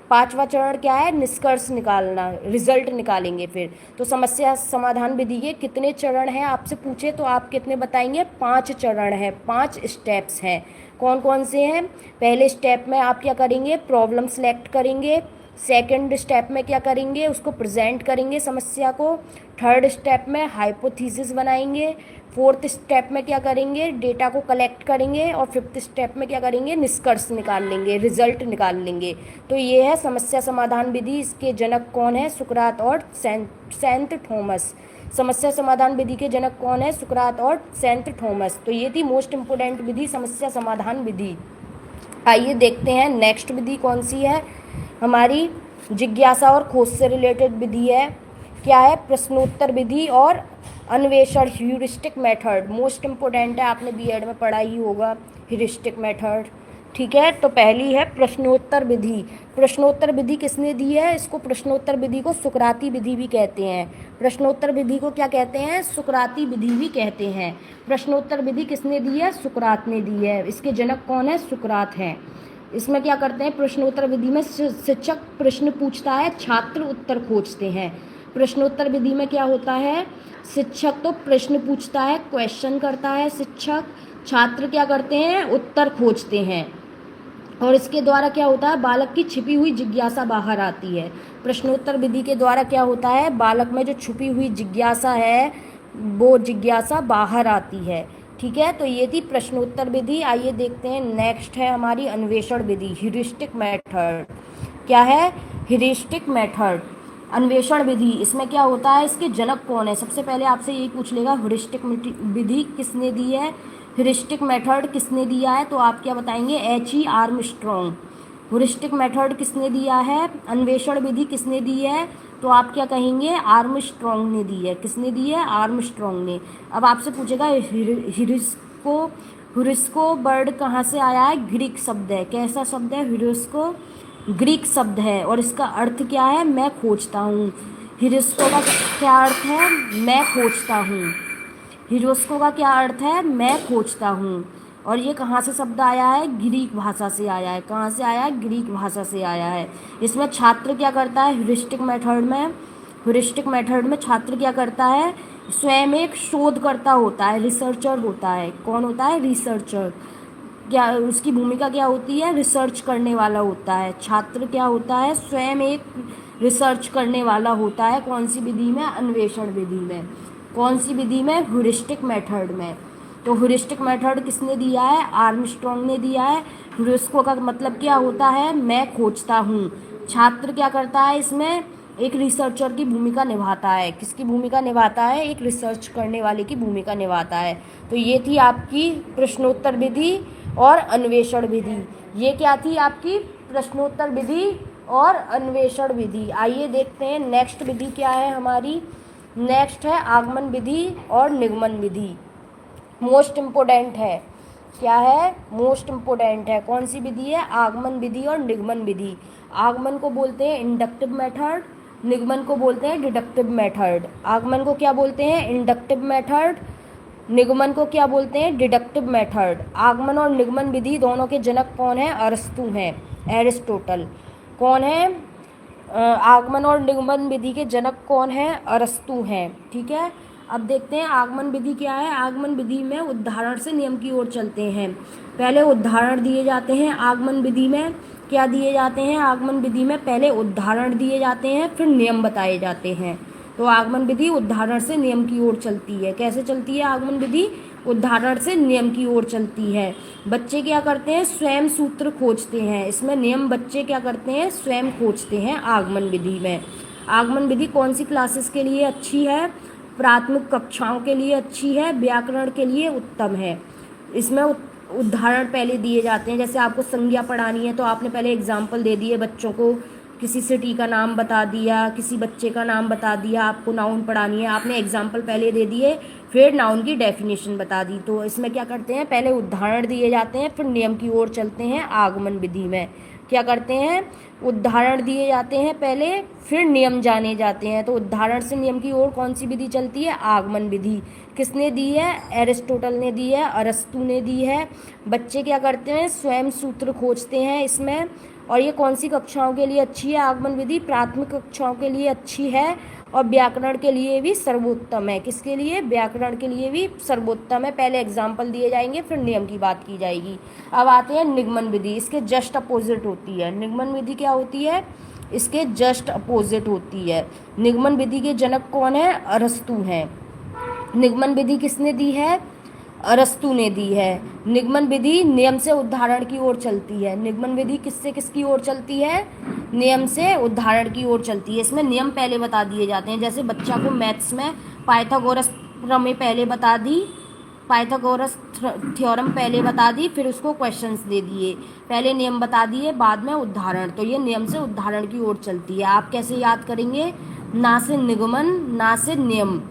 पांचवा चरण क्या है, निष्कर्ष निकालना, रिजल्ट निकालेंगे फिर। तो समस्या समाधान विधि के कितने चरण हैं आपसे पूछे तो आप कितने बताएंगे, 5 चरण हैं, 5 स्टेप्स हैं। कौन कौन से हैं, पहले स्टेप में आप क्या करेंगे, प्रॉब्लम सेलेक्ट करेंगे। सेकंड स्टेप में क्या करेंगे, उसको प्रेजेंट करेंगे समस्या को। थर्ड स्टेप में हाइपोथीसिस बनाएंगे। फोर्थ स्टेप में क्या करेंगे, डेटा को कलेक्ट करेंगे। और फिफ्थ स्टेप में क्या करेंगे, निष्कर्ष निकाल लेंगे, रिजल्ट निकाल लेंगे। तो ये है समस्या समाधान विधि। इसके जनक कौन है, सुकरात और सेंट थॉमस। समस्या समाधान विधि के जनक कौन है, सुकरात और सेंट थॉमस। तो ये थी मोस्ट इम्पोर्टेंट विधि, समस्या समाधान विधि। आइए देखते हैं नेक्स्ट विधि कौन सी है हमारी, जिज्ञासा और खोज से रिलेटेड विधि है। क्या है, प्रश्नोत्तर विधि और अन्वेषण, ह्यूरिस्टिक मेथड। मोस्ट इम्पोर्टेंट है, आपने बीएड में पढ़ा ही होगा ह्यूरिस्टिक मेथड। ठीक है, तो पहली है प्रश्नोत्तर विधि। प्रश्नोत्तर विधि किसने दी है, इसको प्रश्नोत्तर विधि को सुकराती विधि भी कहते हैं। प्रश्नोत्तर विधि को क्या कहते हैं, सुकराती विधि भी कहते हैं। प्रश्नोत्तर विधि किसने दी है, सुकरात ने दी है। इसके जनक कौन है, सुकरात हैं। इसमें क्या करते हैं, प्रश्नोत्तर विधि में शिक्षक प्रश्न पूछता है, छात्र उत्तर खोजते हैं। प्रश्नोत्तर विधि में क्या होता है, शिक्षक तो प्रश्न पूछता है, क्वेश्चन करता है शिक्षक, छात्र क्या करते हैं, उत्तर खोजते हैं। और इसके द्वारा क्या होता है, बालक की छिपी हुई जिज्ञासा बाहर आती है। प्रश्नोत्तर विधि के द्वारा क्या होता है, बालक में जो छुपी हुई जिज्ञासा है वो जिज्ञासा बाहर आती है। ठीक है, तो ये थी प्रश्नोत्तर विधि। आइए देखते हैं नेक्स्ट है हमारी अन्वेषण विधि, ह्यूरिस्टिक मेथड। क्या है, ह्यूरिस्टिक मेथड, अन्वेषण विधि। इसमें क्या होता है, इसके जनक कौन है, सबसे पहले आपसे यही पूछ लेगा ह्यूरिस्टिक विधि किसने दी है, ह्यूरिस्टिक मेथड किसने दिया है, तो आप क्या बताएंगे, H.E. आर्मस्ट्रॉन्ग। ह्यूरिस्टिक मेथड किसने दिया है, अन्वेषण विधि किसने दी है, तो आप क्या कहेंगे, आर्मस्ट्रॉन्ग ने दी है। किसने दी है, आर्मस्ट्रॉन्ग ने। अब आपसे पूछेगा ह्यूरिस्को वर्ड कहाँ से आया है, ग्रीक शब्द है। कैसा शब्द है, ह्यूरिस्को ग्रीक शब्द है और इसका अर्थ क्या है, मैं खोजता हूँ। ह्यूरिस्को का क्या अर्थ है, मैं खोजता हूँ। ह्यूरिस्को का क्या अर्थ है, मैं खोजता हूँ। और ये कहाँ से शब्द आया है, ग्रीक भाषा से आया है। कहाँ से आया है, ग्रीक भाषा से आया है। इसमें छात्र क्या करता है, ह्यूरिस्टिक मेथड में छात्र क्या करता है, स्वयं एक शोधकर्ता होता है, रिसर्चर होता है। कौन होता है, रिसर्चर। क्या उसकी भूमिका क्या होती है, रिसर्च करने वाला होता है। छात्र क्या होता है, स्वयं एक रिसर्च करने वाला होता है। कौन सी विधि में, अन्वेषण विधि में। कौन सी विधि में, ह्यूरिस्टिक मेथड में। तो ह्यूरिस्टिक मेथड किसने दिया है, आर्मस्ट्रॉन्ग ने दिया है। ह्यूरिस्को का मतलब क्या होता है, मैं खोजता हूँ। छात्र क्या करता है इसमें, एक रिसर्चर की भूमिका निभाता है। किसकी भूमिका निभाता है, एक रिसर्च करने वाले की भूमिका निभाता है। तो ये थी आपकी प्रश्नोत्तर विधि और अन्वेषण विधि। ये क्या थी आपकी प्रश्नोत्तर विधि और अन्वेषण विधि। आइए देखते हैं नेक्स्ट विधि क्या है हमारी। नेक्स्ट है आगमन विधि और निगमन विधि। मोस्ट इम्पोर्टेंट है, क्या है, मोस्ट इम्पोर्टेंट है। कौन सी विधि है, आगमन विधि और निगमन विधि। आगमन को बोलते हैं इंडक्टिव मेथड, निगमन को बोलते हैं डिडक्टिव मेथड। आगमन को क्या बोलते हैं, इंडक्टिव मेथड। निगमन को क्या बोलते हैं, डिडक्टिव मेथड। आगमन और निगमन विधि दोनों के जनक कौन है, अरस्तु हैं, एरिस्टोटल। कौन है, आगमन और निगमन विधि के जनक कौन है, अरस्तु हैं। ठीक है, अब देखते हैं आगमन विधि क्या है। आगमन विधि में उदाहरण से नियम की ओर चलते हैं। पहले उदाहरण दिए जाते हैं आगमन विधि में। क्या दिए जाते हैं, आगमन विधि में पहले उदाहरण दिए जाते हैं, फिर नियम बताए जाते हैं। तो आगमन विधि उदाहरण से नियम की ओर चलती है। कैसे चलती है आगमन विधि, उदाहरण से नियम की ओर चलती है। बच्चे क्या करते हैं, स्वयं सूत्र खोजते हैं। इसमें नियम बच्चे क्या करते हैं, स्वयं खोजते हैं आगमन विधि में। आगमन विधि कौन सी क्लासेस के लिए अच्छी है, प्राथमिक कक्षाओं के लिए अच्छी है, व्याकरण के लिए उत्तम है। इसमें उदाहरण पहले दिए जाते हैं। जैसे आपको संज्ञा पढ़ानी है तो आपने पहले एग्जाम्पल दे दिए बच्चों को, किसी सिटी का नाम बता दिया, किसी बच्चे का नाम बता दिया। आपको नाउन पढ़ानी है, आपने एग्जाम्पल पहले दे दिए, फिर नाउन की डेफिनेशन बता दी। तो इसमें क्या करते हैं, पहले उदाहरण दिए जाते हैं, फिर नियम की ओर चलते हैं। आगमन विधि में क्या करते हैं, उदाहरण दिए जाते हैं पहले, फिर नियम जाने जाते हैं। तो उदाहरण से नियम की ओर कौन सी विधि चलती है, आगमन विधि। किसने दी है, एरिस्टोटल ने दी है, अरस्तु ने दी है। बच्चे क्या करते हैं, स्वयं सूत्र खोजते हैं इसमें। और ये कौन सी कक्षाओं के लिए अच्छी है आगमन विधि, प्राथमिक कक्षाओं के लिए अच्छी है और व्याकरण के लिए भी सर्वोत्तम है। किसके लिए, व्याकरण के लिए भी सर्वोत्तम है। पहले एग्जाम्पल दिए जाएंगे, फिर नियम की बात की जाएगी। अब आते हैं निगमन विधि, इसके जस्ट अपोजिट होती है। निगमन विधि क्या होती है, इसके जस्ट अपोजिट होती है। निगमन विधि के जनक कौन है, अरस्तु हैं। निगमन विधि किसने दी है, अरस्तु ने दी है। निगमन विधि नियम से उदाहरण की ओर चलती है। निगमन विधि किससे किसकी ओर चलती है, नियम से उदाहरण की ओर चलती है। इसमें नियम पहले बता दिए जाते हैं। जैसे बच्चा को मैथ्स में पाइथागोरस प्रमेय पहले बता दी, पाइथागोरस थ्योरम पहले बता दी, फिर उसको क्वेश्चंस दे दिए। पहले नियम बता दिए, बाद में उदाहरण। तो ये नियम से उदाहरण की ओर चलती है। आप कैसे याद करेंगे, ना से निगमन ना से नियम।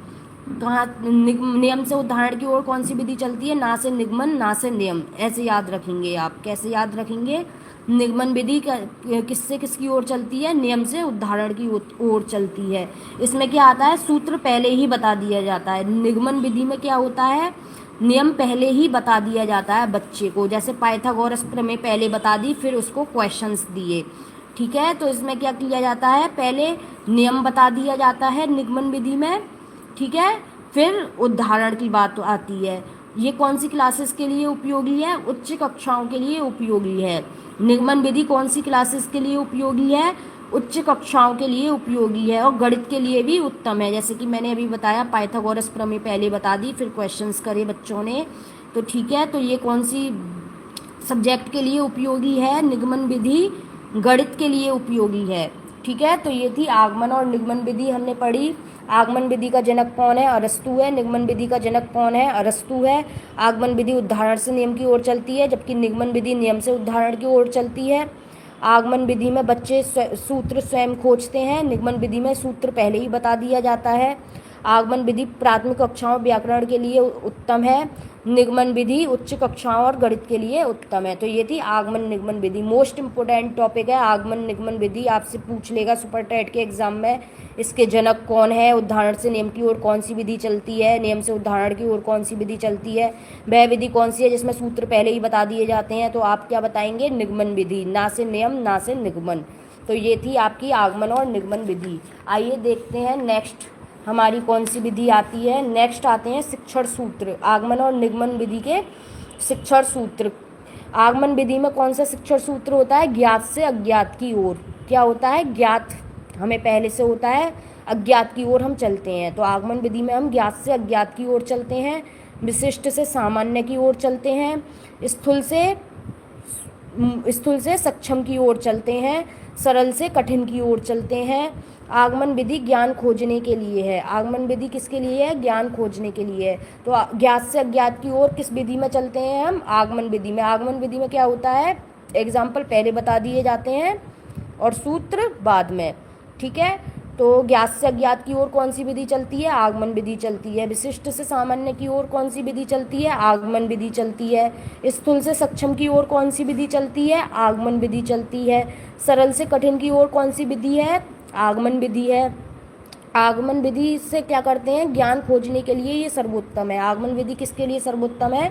कहाँ नियम से उदाहरण की ओर कौन सी विधि चलती है, ना से निगमन ना से नियम, ऐसे याद रखेंगे आप। कैसे याद रखेंगे, निगमन विधि किससे किसकी ओर चलती है, नियम से उदाहरण की ओर चलती है। इसमें क्या आता है, सूत्र पहले ही बता दिया जाता है। निगमन विधि में क्या होता है, नियम पहले ही बता दिया जाता है बच्चे को। जैसे पाइथागोरस प्रमेय पहले बता दी, फिर उसको क्वेश्चंस दिए। ठीक है, तो इसमें क्या किया जाता है, पहले नियम बता दिया जाता है निगमन विधि में। ठीक है, फिर उदाहरण की बात आती है। ये कौन सी क्लासेस के लिए उपयोगी है, उच्च कक्षाओं के लिए उपयोगी है। निगमन विधि कौन सी क्लासेस के लिए उपयोगी है, उच्च कक्षाओं के लिए उपयोगी है और गणित के लिए भी उत्तम है। जैसे कि मैंने अभी बताया, पाइथागोरस प्रमेय पहले बता दी, फिर क्वेश्चंस करे बच्चों ने। तो ठीक है, तो ये कौन सी सब्जेक्ट के लिए उपयोगी है, निगमन विधि गणित के लिए उपयोगी है। ठीक है, तो ये थी आगमन और निगमन विधि हमने पढ़ी। आगमन विधि का जनक कौन है, अरस्तु है। निगमन विधि का जनक कौन है, अरस्तु है। आगमन विधि उदाहरण से नियम की ओर चलती है, जबकि निगमन विधि नियम से उदाहरण की ओर चलती है। आगमन विधि में बच्चे सूत्र स्वयं खोजते हैं, निगमन विधि में सूत्र पहले ही बता दिया जाता है। आगमन विधि प्राथमिक कक्षाओं व्याकरण के लिए उत्तम है, निगमन विधि उच्च कक्षाओं और गणित के लिए उत्तम है। तो ये थी आगमन निगमन विधि। मोस्ट इंपोर्टेंट टॉपिक है आगमन निगमन विधि, आपसे पूछ लेगा सुपर टेट के एग्जाम में। इसके जनक कौन है, उदाहरण से नियम की ओर कौन सी विधि चलती है, नियम से उदाहरण की ओर कौन सी विधि चलती है, वह विधि कौन सी है जिसमें सूत्र पहले ही बता दिए जाते हैं। तो आप क्या बताएंगे, निगमन विधि, ना से नियम ना से निगमन। तो ये थी आपकी आगमन और निगमन विधि। आइए देखते हैं नेक्स्ट हमारी कौन सी विधि आती है। नेक्स्ट आते हैं शिक्षण सूत्र। आगमन और निगमन विधि के शिक्षण सूत्र। आगमन विधि में कौन सा शिक्षण सूत्र होता है? ज्ञात से अज्ञात की ओर। क्या होता है? ज्ञात हमें पहले से होता है, अज्ञात की ओर हम चलते हैं। तो आगमन विधि में हम ज्ञात से अज्ञात की ओर चलते हैं, विशिष्ट से सामान्य की ओर चलते हैं, स्थूल से सक्षम की ओर चलते हैं, सरल से कठिन की ओर चलते हैं। आगमन विधि ज्ञान खोजने के लिए है। आगमन विधि किसके लिए है? ज्ञान खोजने के लिए है। तो ज्ञात से अज्ञात की ओर किस विधि में चलते हैं हम? आगमन विधि में। आगमन विधि में क्या होता है? एग्जाम्पल पहले बता दिए जाते हैं और सूत्र बाद में, ठीक है। तो ज्ञात से अज्ञात की ओर कौन सी विधि चलती है? आगमन विधि चलती है। विशिष्ट से सामान्य की ओर कौन सी विधि चलती है? आगमन विधि चलती है। स्थूल से सक्षम की ओर कौन सी विधि चलती है? आगमन विधि चलती है। सरल से कठिन की ओर कौन सी विधि है? आगमन विधि है। आगमन विधि से क्या करते हैं? ज्ञान खोजने के लिए ये सर्वोत्तम है। आगमन विधि किसके लिए सर्वोत्तम है?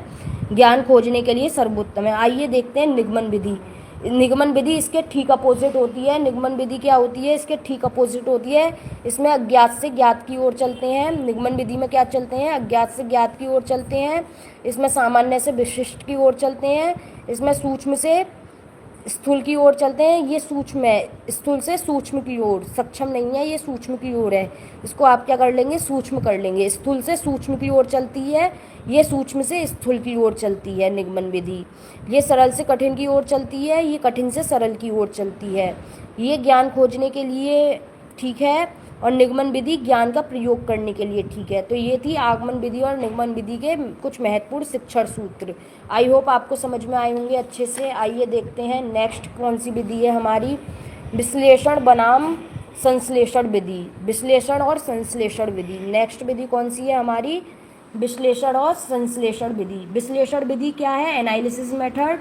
ज्ञान खोजने के लिए सर्वोत्तम है। आइए देखते हैं निगमन विधि। निगमन विधि इसके ठीक अपोजिट होती है। निगमन विधि क्या होती है? इसके ठीक अपोजिट होती है। इसमें अज्ञात से ज्ञात की ओर चलते हैं। निगमन विधि में क्या चलते हैं? अज्ञात से ज्ञात की ओर चलते हैं। इसमें सामान्य से विशिष्ट की ओर चलते हैं। इसमें सूक्ष्म से स्थूल की ओर चलते हैं। ये सूक्ष्म है, स्थूल से सूक्ष्म की ओर। सक्षम नहीं है, ये सूक्ष्म की ओर है। इसको आप क्या कर लेंगे? सूक्ष्म कर लेंगे। स्थूल से सूक्ष्म की ओर चलती है, ये सूक्ष्म से स्थूल की ओर चलती है निगमन विधि। ये सरल से कठिन की ओर चलती है, ये कठिन से सरल की ओर चलती है। ये ज्ञान खोजने के लिए ठीक है और निगमन विधि ज्ञान का प्रयोग करने के लिए ठीक है। तो ये थी आगमन विधि और निगमन विधि के कुछ महत्वपूर्ण शिक्षण सूत्र। आई होप आपको समझ में आए होंगे अच्छे से। आइए देखते हैं नेक्स्ट कौन सी विधि है हमारी। विश्लेषण बनाम संश्लेषण विधि। विश्लेषण और संश्लेषण विधि। नेक्स्ट विधि कौन सी है हमारी? विश्लेषण और संश्लेषण विधि। विश्लेषण विधि क्या है? Analysis method.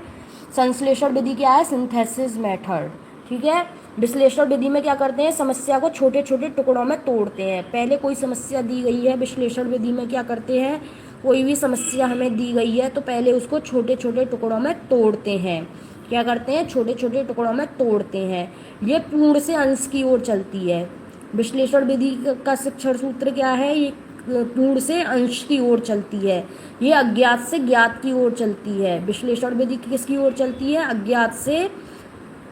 संश्लेषण विधि क्या है? सिंथेसिस मेथड, ठीक है। विश्लेषण विधि में क्या करते हैं? समस्या को छोटे छोटे टुकड़ों में तोड़ते हैं। पहले कोई समस्या दी गई है, विश्लेषण विधि में क्या करते हैं? कोई भी समस्या हमें दी गई है तो पहले उसको छोटे छोटे टुकड़ों में तोड़ते हैं। क्या करते हैं? छोटे छोटे टुकड़ों में तोड़ते हैं। ये पूर्ण से अंश की ओर चलती है। विश्लेषण विधि का शिक्षण सूत्र क्या है? ये पूर्ण से अंश की ओर चलती है। ये अज्ञात से ज्ञात की ओर चलती है। विश्लेषण विधि किसकी ओर चलती है? अज्ञात से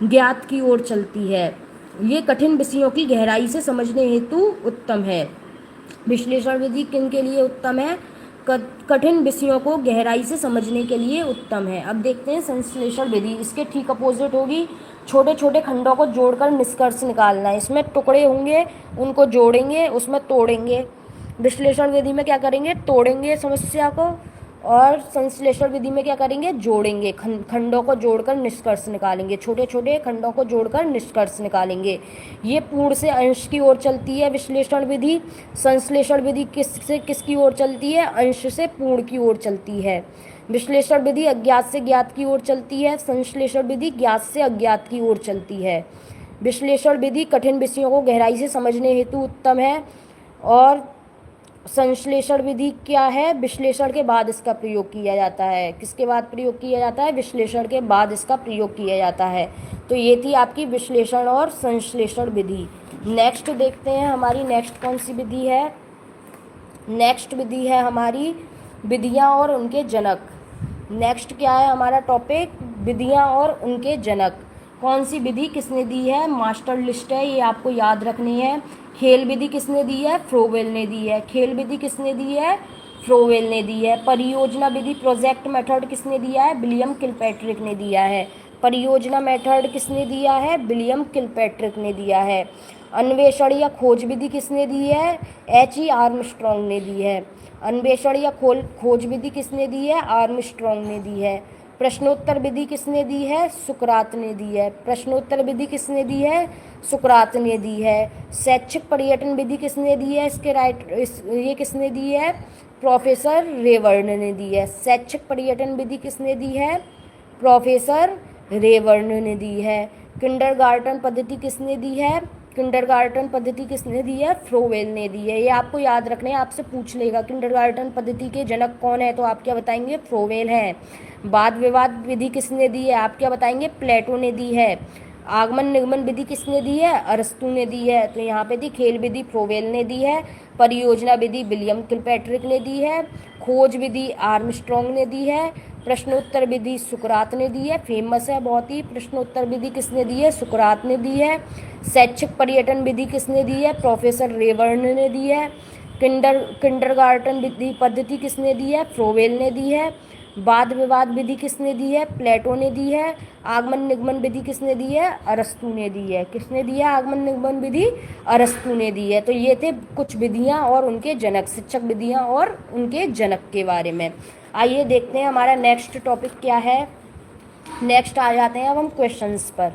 ज्ञात की ओर चलती है। ये कठिन विषयों की गहराई से समझने हेतु उत्तम है। विश्लेषण विधि किन के लिए उत्तम है? कठिन विषयों को गहराई से समझने के लिए उत्तम है। अब देखते हैं संश्लेषण विधि। इसके ठीक अपोजिट होगी। छोटे छोटे खंडों को जोड़कर निष्कर्ष निकालना। इसमें टुकड़े होंगे, उनको जोड़ेंगे, उसमें तोड़ेंगे। विश्लेषण विधि में क्या करेंगे? तोड़ेंगे समस्या को, और संश्लेषण विधि में क्या करेंगे? जोड़ेंगे, खंडों को जोड़कर निष्कर्ष निकालेंगे। छोटे छोटे खंडों को जोड़कर निष्कर्ष निकालेंगे। ये पूर्ण से अंश की ओर चलती है विश्लेषण विधि। संश्लेषण विधि किसकी ओर चलती है? अंश से पूर्ण की ओर चलती है। विश्लेषण विधि अज्ञात से ज्ञात की ओर चलती है। संश्लेषण विधि ज्ञात से अज्ञात की ओर चलती है। विश्लेषण विधि कठिन विषयों को गहराई से समझने हेतु उत्तम है, और संश्लेषण विधि क्या है? विश्लेषण के बाद इसका प्रयोग किया जाता है। किसके बाद प्रयोग किया जाता है? विश्लेषण के बाद इसका प्रयोग किया जाता है। तो ये थी आपकी विश्लेषण और संश्लेषण विधि। नेक्स्ट देखते हैं हमारी नेक्स्ट कौन सी विधि है। नेक्स्ट विधि है हमारी विधियाँ और उनके जनक। नेक्स्ट क्या है हमारा टॉपिक? विधियाँ और उनके जनक। कौन सी विधि किसने दी है? मास्टर लिस्ट है, ये आपको याद रखनी है। खेल विधि किसने दी है? फ्रोवेल ने दी है। खेल विधि किसने दी है? फ्रोवेल ने दी है। परियोजना विधि प्रोजेक्ट मेथड किसने दिया है? विलियम किलपैट्रिक ने दिया है। परियोजना मेथड किसने दिया है? विलियम किलपैट्रिक ने दिया है। अन्वेषण या खोज विधि किसने दी है? H.E. आर्मस्ट्रॉन्ग ने दी है। अन्वेषण या खोज विधि किसने दी है? आर्मस्ट्रॉन्ग ने दी है। प्रश्नोत्तर विधि किसने दी है? सुकरात ने दी है। प्रश्नोत्तर विधि किसने दी है? सुकरात ने दी है। शैक्षिक पर्यटन विधि किसने दी है? ये किसने दी है? प्रोफेसर रेवर्न ने दी है। शैक्षिक पर्यटन विधि किसने दी है? प्रोफेसर रेवर्न ने दी है। किंडरगार्टन पद्धति किसने दी है? किंडरगार्टन पद्धति किसने दी है? फ्रोवेल ने दी है। ये आपको याद रखना है, आपसे पूछ लेगा किंडरगार्टन पद्धति के जनक कौन है, तो आप क्या बताएंगे? फ्रोवेल हैं। वाद विवाद विधि किसने दी है? आप क्या बताएंगे? प्लेटो ने दी है। आगमन निगमन विधि किसने दी है? अरस्तु ने दी है। तो यहाँ पे थी खेल विधि फ्रोवेल ने दी है। परियोजना विधि विलियम किलपैट्रिक ने दी है। खोज विधि आर्मस्ट्रॉन्ग ने दी है। प्रश्नोत्तर विधि सुकरात ने दी है, फेमस है बहुत ही। प्रश्नोत्तर विधि किसने दी है? सुकरात ने दी है। शैक्षिक पर्यटन विधि किसने दी है? प्रोफेसर रेवर्ण ने दी है। किंडरगार्टन विधि पद्धति किसने दी है? फ्रोवेल ने दी है। वाद विवाद विधि किसने दी है? प्लेटो ने दी है। आगमन निगमन विधि किसने दी है? अरस्तु ने दी है। किसने दी है आगमन निगमन विधि? अरस्तु ने दी है। तो ये थे कुछ विधियां और उनके जनक, शिक्षक विधियां और उनके जनक के बारे में। आइए देखते हैं हमारा नेक्स्ट टॉपिक क्या है। नेक्स्ट आ जाते हैं अब हम क्वेश्चंस पर।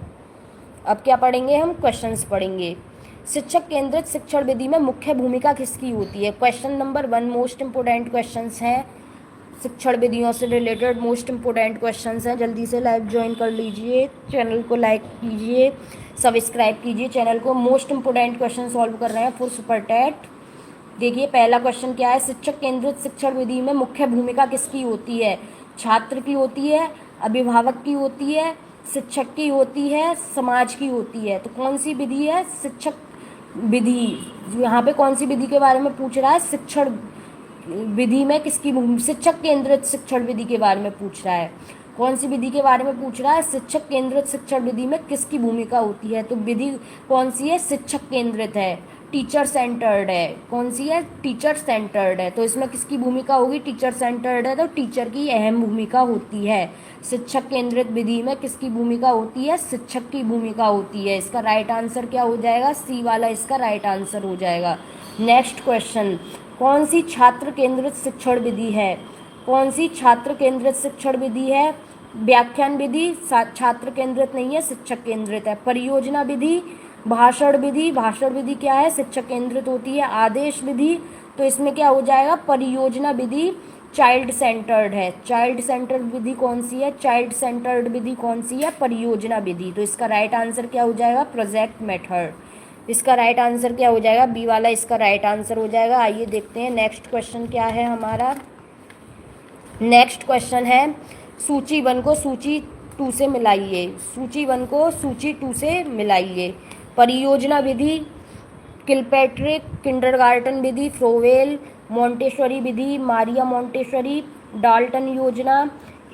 अब क्या पढ़ेंगे हम? क्वेश्चंस पढ़ेंगे। शिक्षक केंद्रित शिक्षण विधि में मुख्य भूमिका किसकी होती है? Question number 1 most important questions हैं, शिक्षण विधियों से रिलेटेड मोस्ट इंपोर्टेंट क्वेश्चंस हैं। जल्दी से लाइव ज्वाइन कर लीजिए, चैनल को लाइक कीजिए, सब्सक्राइब कीजिए चैनल को। मोस्ट इंपोर्टेंट क्वेश्चन सॉल्व कर रहे हैं फॉर सुपर टेट। देखिए पहला क्वेश्चन क्या है? शिक्षक केंद्रित शिक्षण विधि में मुख्य भूमिका किसकी होती है? छात्र की होती है, अभिभावक की होती है, शिक्षक की होती है, समाज की होती है। तो कौन सी विधि है? शिक्षक विधि। यहाँ पे कौन सी विधि के बारे में पूछ रहा है? शिक्षण विधि में किसकी भूमिका? शिक्षक केंद्रित शिक्षण विधि के बारे में पूछ रहा है। कौन सी विधि के बारे में पूछ रहा है? शिक्षक केंद्रित शिक्षण विधि में किसकी भूमिका होती है? तो विधि कौन सी है? शिक्षक केंद्रित है, टीचर सेंटर्ड है। कौन सी है? टीचर सेंटर्ड है। तो इसमें किसकी भूमिका होगी? टीचर सेंटर्ड है तो टीचर की अहम भूमिका होती है। शिक्षक केंद्रित विधि में किसकी भूमिका होती है? शिक्षक की भूमिका होती है। इसका राइट आंसर क्या हो जाएगा? सी वाला इसका राइट आंसर हो जाएगा। नेक्स्ट क्वेश्चन, कौन सी छात्र केंद्रित शिक्षण विधि है? कौन सी छात्र केंद्रित शिक्षण विधि है? व्याख्यान विधि छात्र केंद्रित नहीं है, शिक्षक केंद्रित है। परियोजना विधि, भाषण विधि, भाषण विधि क्या है? शिक्षक केंद्रित होती है। आदेश विधि, तो इसमें क्या हो जाएगा? परियोजना विधि चाइल्ड सेंटर्ड है। चाइल्ड सेंटर्ड विधि कौन सी है? चाइल्ड सेंटर्ड विधि कौन सी है? परियोजना विधि। तो इसका राइट आंसर क्या हो जाएगा? Project method. इसका राइट आंसर क्या हो जाएगा? बी वाला इसका राइट आंसर हो जाएगा। आइए देखते हैं नेक्स्ट क्वेश्चन क्या है हमारा। नेक्स्ट क्वेश्चन है, सूची 1 को सूची 2 से मिलाइए। सूची 1 को सूची 2 से मिलाइए। परियोजना विधि, किलपैट्रिक, किंडरगार्टन विधि, फ्रोवेल, मोंटेसरी विधि, मारिया मोंटेसरी, डाल्टन योजना,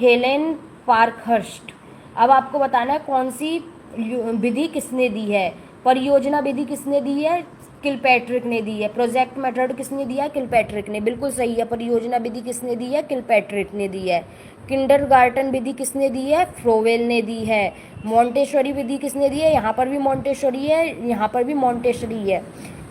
हेलेन पार्कहर्स्ट। अब आपको बताना है कौन सी विधि किसने दी है। परियोजना विधि किसने दी है? किलपैट्रिक ने दी है। प्रोजेक्ट मेथड किसने दिया? किलपैट्रिक ने। बिल्कुल सही है। परियोजना विधि किसने दी है? किलपैट्रिक ने दी है। किंडरगार्टन विधि किसने दी है? फ्रोवेल ने दी है। मोंटेसरी विधि किसने दी है? यहाँ पर भी मोंटेसरी है, यहाँ पर भी मोंटेसरी है,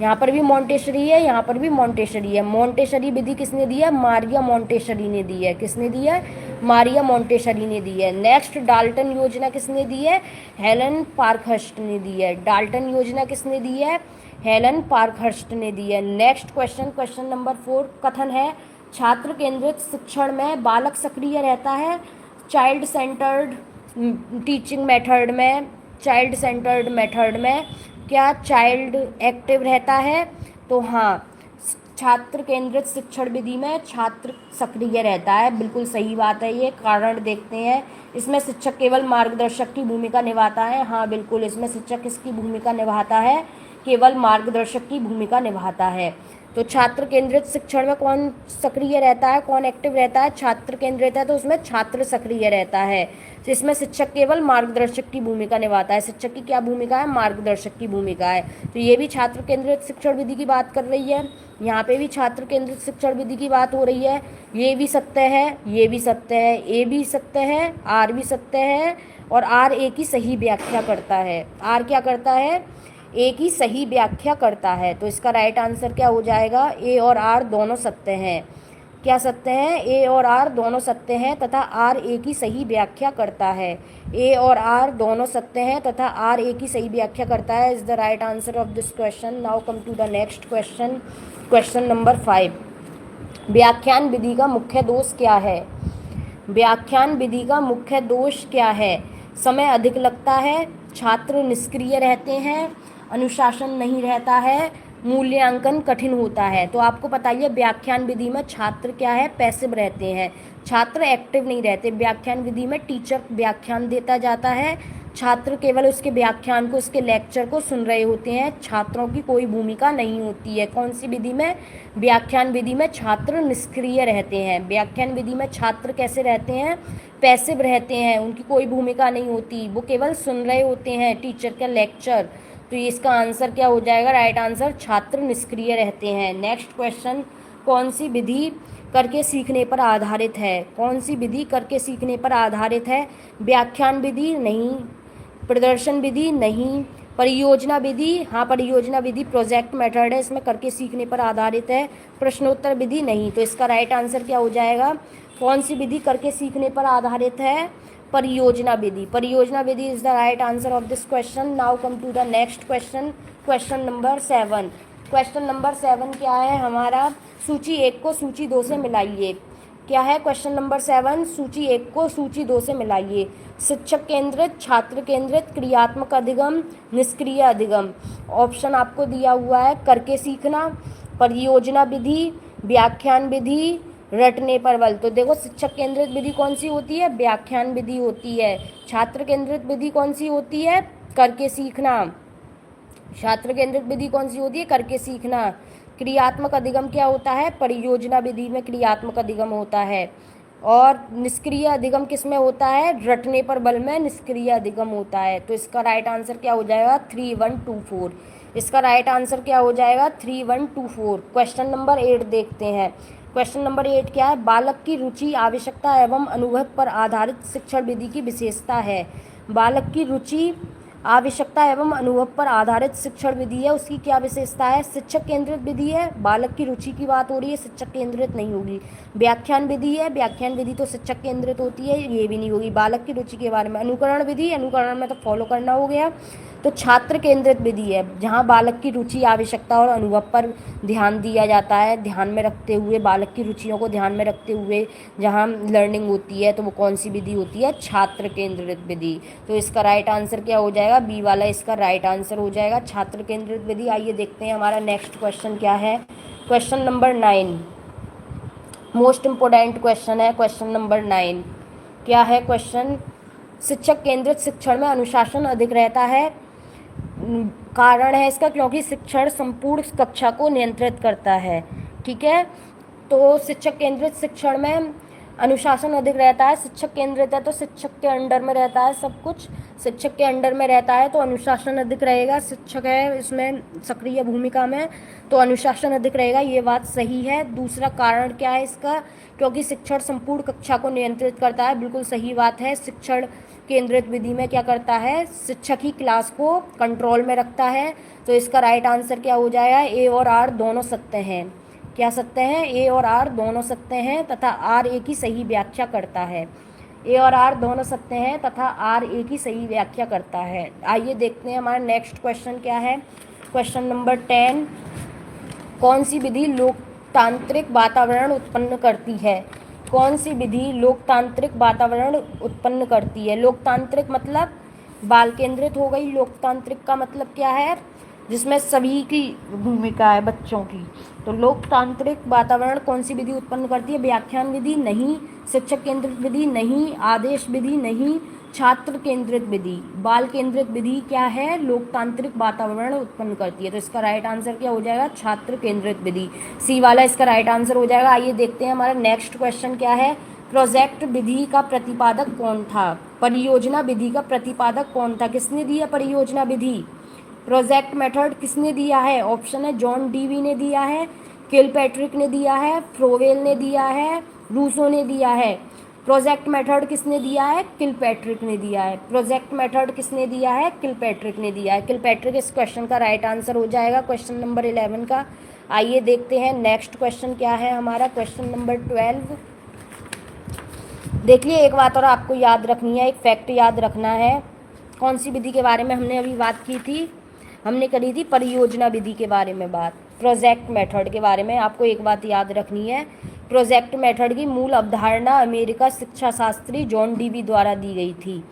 यहाँ पर भी मोंटेसरी है, यहाँ पर भी मोंटेसरी है। मोंटेसरी विधि किसने दी है? मारिया मोंटेसरी ने दी है। किसने दी है? मारिया मोंटेसरी ने दी है। नेक्स्ट, डाल्टन योजना किसने दी है? हेलन पार्कहर्स्ट ने दी है। डाल्टन योजना किसने दी है? हेलन पार्कहर्स्ट ने दी है। नेक्स्ट क्वेश्चन, क्वेश्चन नंबर 4, कथन है छात्र केंद्रित शिक्षण में बालक सक्रिय रहता है। चाइल्ड सेंटर्ड टीचिंग मेथड में, चाइल्ड सेंटर्ड मेथड में क्या चाइल्ड एक्टिव रहता है? तो हाँ, छात्र केंद्रित शिक्षण विधि में छात्र सक्रिय रहता है। बिल्कुल सही बात है ये। कारण देखते हैं, इसमें शिक्षक केवल मार्गदर्शक की भूमिका निभाता है। हाँ बिल्कुल, इसमें शिक्षक किसकी भूमिका निभाता है? केवल मार्गदर्शक की भूमिका निभाता है। तो छात्र केंद्रित शिक्षण में कौन सक्रिय रहता है, कौन एक्टिव रहता है? छात्र केंद्रित है तो उसमें छात्र सक्रिय रहता है। तो इसमें शिक्षक केवल मार्गदर्शक की भूमिका निभाता है। शिक्षक की क्या भूमिका है? मार्गदर्शक की भूमिका है। तो ये भी छात्र केंद्रित शिक्षण विधि की बात कर रही है, यहाँ पे भी छात्र केंद्रित शिक्षण विधि की बात हो रही है। ये भी सत्य है, ये भी सत्य है, ए भी सत्य है, आर भी सत्य है, और आर ए की सही व्याख्या करता है। आर क्या करता है? ए की सही व्याख्या करता है। तो इसका राइट आंसर क्या हो जाएगा? ए और आर दोनों सत्य हैं। क्या सत्य हैं? ए और आर दोनों सत्य हैं तथा आर ए की सही व्याख्या करता है। ए और आर दोनों सत्य हैं तथा आर ए की सही व्याख्या करता है। Is the right answer of this question. Now come to the next question, question number 5। व्याख्यान विधि का मुख्य दोष क्या है? व्याख्यान विधि का मुख्य दोष क्या है? समय अधिक लगता है, छात्र निष्क्रिय रहते हैं, अनुशासन नहीं रहता है, मूल्यांकन कठिन होता है। तो आपको बताइए व्याख्यान विधि में छात्र क्या है? पैसिव रहते हैं, छात्र एक्टिव नहीं रहते। व्याख्यान विधि में टीचर व्याख्यान देता जाता है, छात्र केवल उसके व्याख्यान को, उसके लेक्चर को सुन रहे होते हैं, छात्रों की कोई भूमिका नहीं होती है। कौन सी विधि में? व्याख्यान विधि में छात्र निष्क्रिय रहते हैं। व्याख्यान विधि में छात्र कैसे रहते हैं? पैसिव रहते हैं, उनकी कोई भूमिका नहीं होती, वो केवल सुन रहे होते हैं टीचर का लेक्चर। तो इसका आंसर क्या हो जाएगा? राइट आंसर, छात्र निष्क्रिय रहते हैं। नेक्स्ट क्वेश्चन, कौन सी विधि करके सीखने पर आधारित है? कौन सी विधि करके सीखने पर आधारित है? व्याख्यान विधि नहीं, प्रदर्शन विधि नहीं, परियोजना विधि, हाँ परियोजना विधि प्रोजेक्ट मेथड है, इसमें करके सीखने पर आधारित है। प्रश्नोत्तर विधि नहीं। तो इसका राइट आंसर क्या हो जाएगा? कौन सी विधि करके सीखने पर आधारित है? परियोजना विधि। परियोजना विधि is the right answer of this question. Now come to the next question, question number 7। Question number 7 क्या है हमारा? सूची 1 को सूची 2 से मिलाइए। क्या है क्वेश्चन नंबर 7? सूची 1 को सूची 2 से मिलाइए। शिक्षक केंद्रित, छात्र केंद्रित, क्रियात्मक अधिगम, निष्क्रिय अधिगम। ऑप्शन आपको दिया हुआ है करके सीखना, परियोजना विधि, व्याख्यान विधि, रटने पर बल। तो देखो शिक्षक केंद्रित विधि कौन सी होती है? व्याख्यान विधि होती है। छात्र केंद्रित विधि कौन सी होती है? करके सीखना। छात्र केंद्रित विधि कौन सी होती है? करके सीखना। क्रियात्मक अधिगम क्या होता है? परियोजना विधि में क्रियात्मक अधिगम होता है। और निष्क्रिय अधिगम किस में होता है? रटने पर बल में निष्क्रिय अधिगम होता है। तो इसका राइट आंसर क्या हो जाएगा? 3124। इसका राइट आंसर क्या हो जाएगा? 3124। क्वेश्चन नंबर 8 देखते हैं। क्वेश्चन नंबर 8 क्या है? बालक की रुचि, आवश्यकता एवं अनुभव पर आधारित शिक्षण विधि की विशेषता है। बालक की रुचि, आवश्यकता एवं अनुभव पर आधारित शिक्षण विधि है, उसकी क्या विशेषता है? शिक्षक केंद्रित विधि है, बालक की रुचि की बात हो रही है, शिक्षक केंद्रित नहीं होगी। व्याख्यान विधि है, व्याख्यान विधि तो शिक्षक केंद्रित होती है, ये भी नहीं होगी। बालक की रुचि के बारे में। अनुकरण विधि, अनुकरण में तो फॉलो करना हो गया। तो छात्र केंद्रित विधि है, जहाँ बालक की रुचि, आवश्यकता और अनुभव पर ध्यान दिया जाता है, ध्यान में रखते हुए, बालक की रुचियों को ध्यान में रखते हुए जहाँ लर्निंग होती है, तो वो कौन सी विधि होती है? छात्र केंद्रित विधि। तो इसका राइट आंसर क्या हो जाएगा? बी वाला इसका राइट आंसर हो जाएगा, छात्र केंद्रित विधि। आइए देखते हैं हमारा नेक्स्ट क्वेश्चन क्या है। Question number 9 most important question है। क्वेश्चन नंबर 9 क्या है क्वेश्चन? शिक्षक केंद्रित शिक्षण में अनुशासन अधिक रहता है। कारण है इसका क्योंकि शिक्षण संपूर्ण कक्षा को नियंत्रित करता है। ठीक है, तो शिक्षक केंद्रित शिक्षण में अनुशासन अधिक रहता है। शिक्षक केंद्रित है तो शिक्षक के अंडर में रहता है सब कुछ, शिक्षक के अंडर में रहता है तो अनुशासन अधिक रहेगा। शिक्षक है इसमें सक्रिय भूमिका में, तो अनुशासन अधिक रहेगा, ये बात सही है। दूसरा कारण क्या है इसका? क्योंकि शिक्षण संपूर्ण कक्षा को नियंत्रित करता है, बिल्कुल सही बात है। शिक्षण केंद्रित विधि में क्या करता है? शिक्षक ही क्लास को कंट्रोल में रखता है। तो इसका राइट आंसर क्या हो जाएगा? ए और आर दोनों सत्य हैं। क्या सत्य हैं? ए और आर दोनों सत्य हैं तथा आर ए की सही व्याख्या करता है। ए और आर दोनों सत्य हैं तथा आर ए की सही व्याख्या करता है। आइए देखते हैं हमारा नेक्स्ट क्वेश्चन क्या है। क्वेश्चन नंबर 10 कौन सी विधि लोकतांत्रिक वातावरण उत्पन्न करती है? कौन सी विधि लोकतांत्रिक वातावरण उत्पन्न करती है? लोकतांत्रिक मतलब बाल केंद्रित हो गई। लोकतांत्रिक का मतलब क्या है? जिसमें सभी की भूमिका है, बच्चों की। तो लोकतांत्रिक वातावरण कौन सी विधि उत्पन्न करती है? व्याख्यान विधि नहीं, शिक्षक केंद्रित विधि नहीं, आदेश विधि नहीं, छात्र केंद्रित विधि। बाल केंद्रित विधि क्या है? लोकतांत्रिक वातावरण उत्पन्न करती है। तो इसका राइट आंसर क्या हो जाएगा? छात्र केंद्रित विधि, सी वाला इसका राइट आंसर हो जाएगा। आइए देखते हैं हमारा नेक्स्ट क्वेश्चन क्या है। प्रोजेक्ट विधि का प्रतिपादक कौन था? परियोजना विधि का प्रतिपादक कौन था? किसने दिया परियोजना विधि? प्रोजेक्ट मेथड किसने दिया है? ऑप्शन है जॉन डीवी ने दिया है, किलपैट्रिक ने दिया है, फ्रोवेल ने दिया है, रूसो ने दिया है। प्रोजेक्ट मेथड किसने दिया है? किलपैट्रिक ने दिया है। प्रोजेक्ट मेथड किसने दिया है? किलपैट्रिक ने दिया है। किलपैट्रिक इस क्वेश्चन का राइट आंसर हो जाएगा, क्वेश्चन नंबर 11 का। आइए देखते हैं नेक्स्ट क्वेश्चन क्या है हमारा। क्वेश्चन नंबर 12 देखिए, एक बात और आपको याद रखनी है, एक फैक्ट याद रखना है। कौन सी विधि के बारे में हमने अभी बात की थी? हमने करी थी परियोजना विधि के बारे में बात, प्रोजेक्ट मेथड के बारे में। आपको एक बात याद रखनी है, प्रोजेक्ट मेथड की मूल अवधारणा अमेरिका शिक्षा शास्त्री जॉन डीवी द्वारा दी गई थी।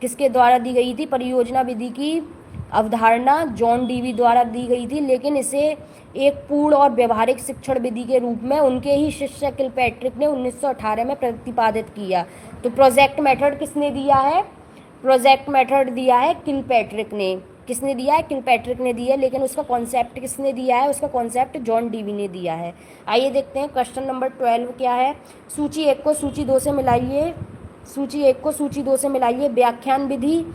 किसके द्वारा दी गई थी? परियोजना विधि की अवधारणा जॉन डीवी द्वारा दी गई थी, लेकिन इसे एक पूर्ण और व्यवहारिक शिक्षण विधि के रूप में उनके ही शिष्य किलपैट्रिक ने 1918 में प्रतिपादित किया। तो प्रोजेक्ट मेथड किसने दिया है? प्रोजेक्ट मेथड दिया है किलपैट्रिक ने। किसने दिया है? किलपैट्रिक ने दिया है, लेकिन उसका कॉन्सेप्ट किसने दिया है? उसका कॉन्सेप्ट जॉन डीवी ने दिया है। आइए देखते हैं क्वेश्चन नंबर 12 क्या है। सूची 1 को सूची 2 से मिलाइए। सूची 1 को सूची 2 से मिलाइए। व्याख्यान विधि,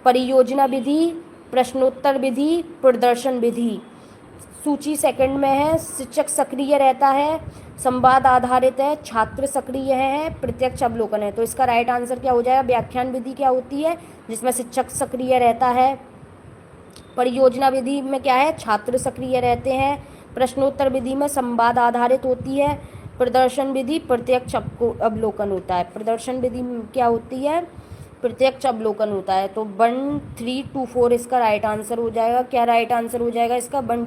परियोजना विधि, प्रश्नोत्तर विधि, प्रदर्शन विधि। सूची सेकंड में है। शिक्षक सक्रिय रहता है, संवाद आधारित है, छात्र सक्रिय है, प्रत्यक्ष अवलोकन है। तो इसका राइट आंसर क्या हो जाएगा? व्याख्यान विधि क्या होती है? जिसमें शिक्षक सक्रिय रहता है। परियोजना विधि में क्या है? छात्र सक्रिय रहते हैं। प्रश्नोत्तर विधि में संवाद आधारित होती है। प्रदर्शन विधि प्रत्यक्ष अवलोकन होता है। प्रदर्शन विधि क्या होती है? प्रत्यक्ष अवलोकन होता है। तो 1 3 2 4 इसका राइट आंसर हो जाएगा। क्या राइट आंसर हो जाएगा इसका? 1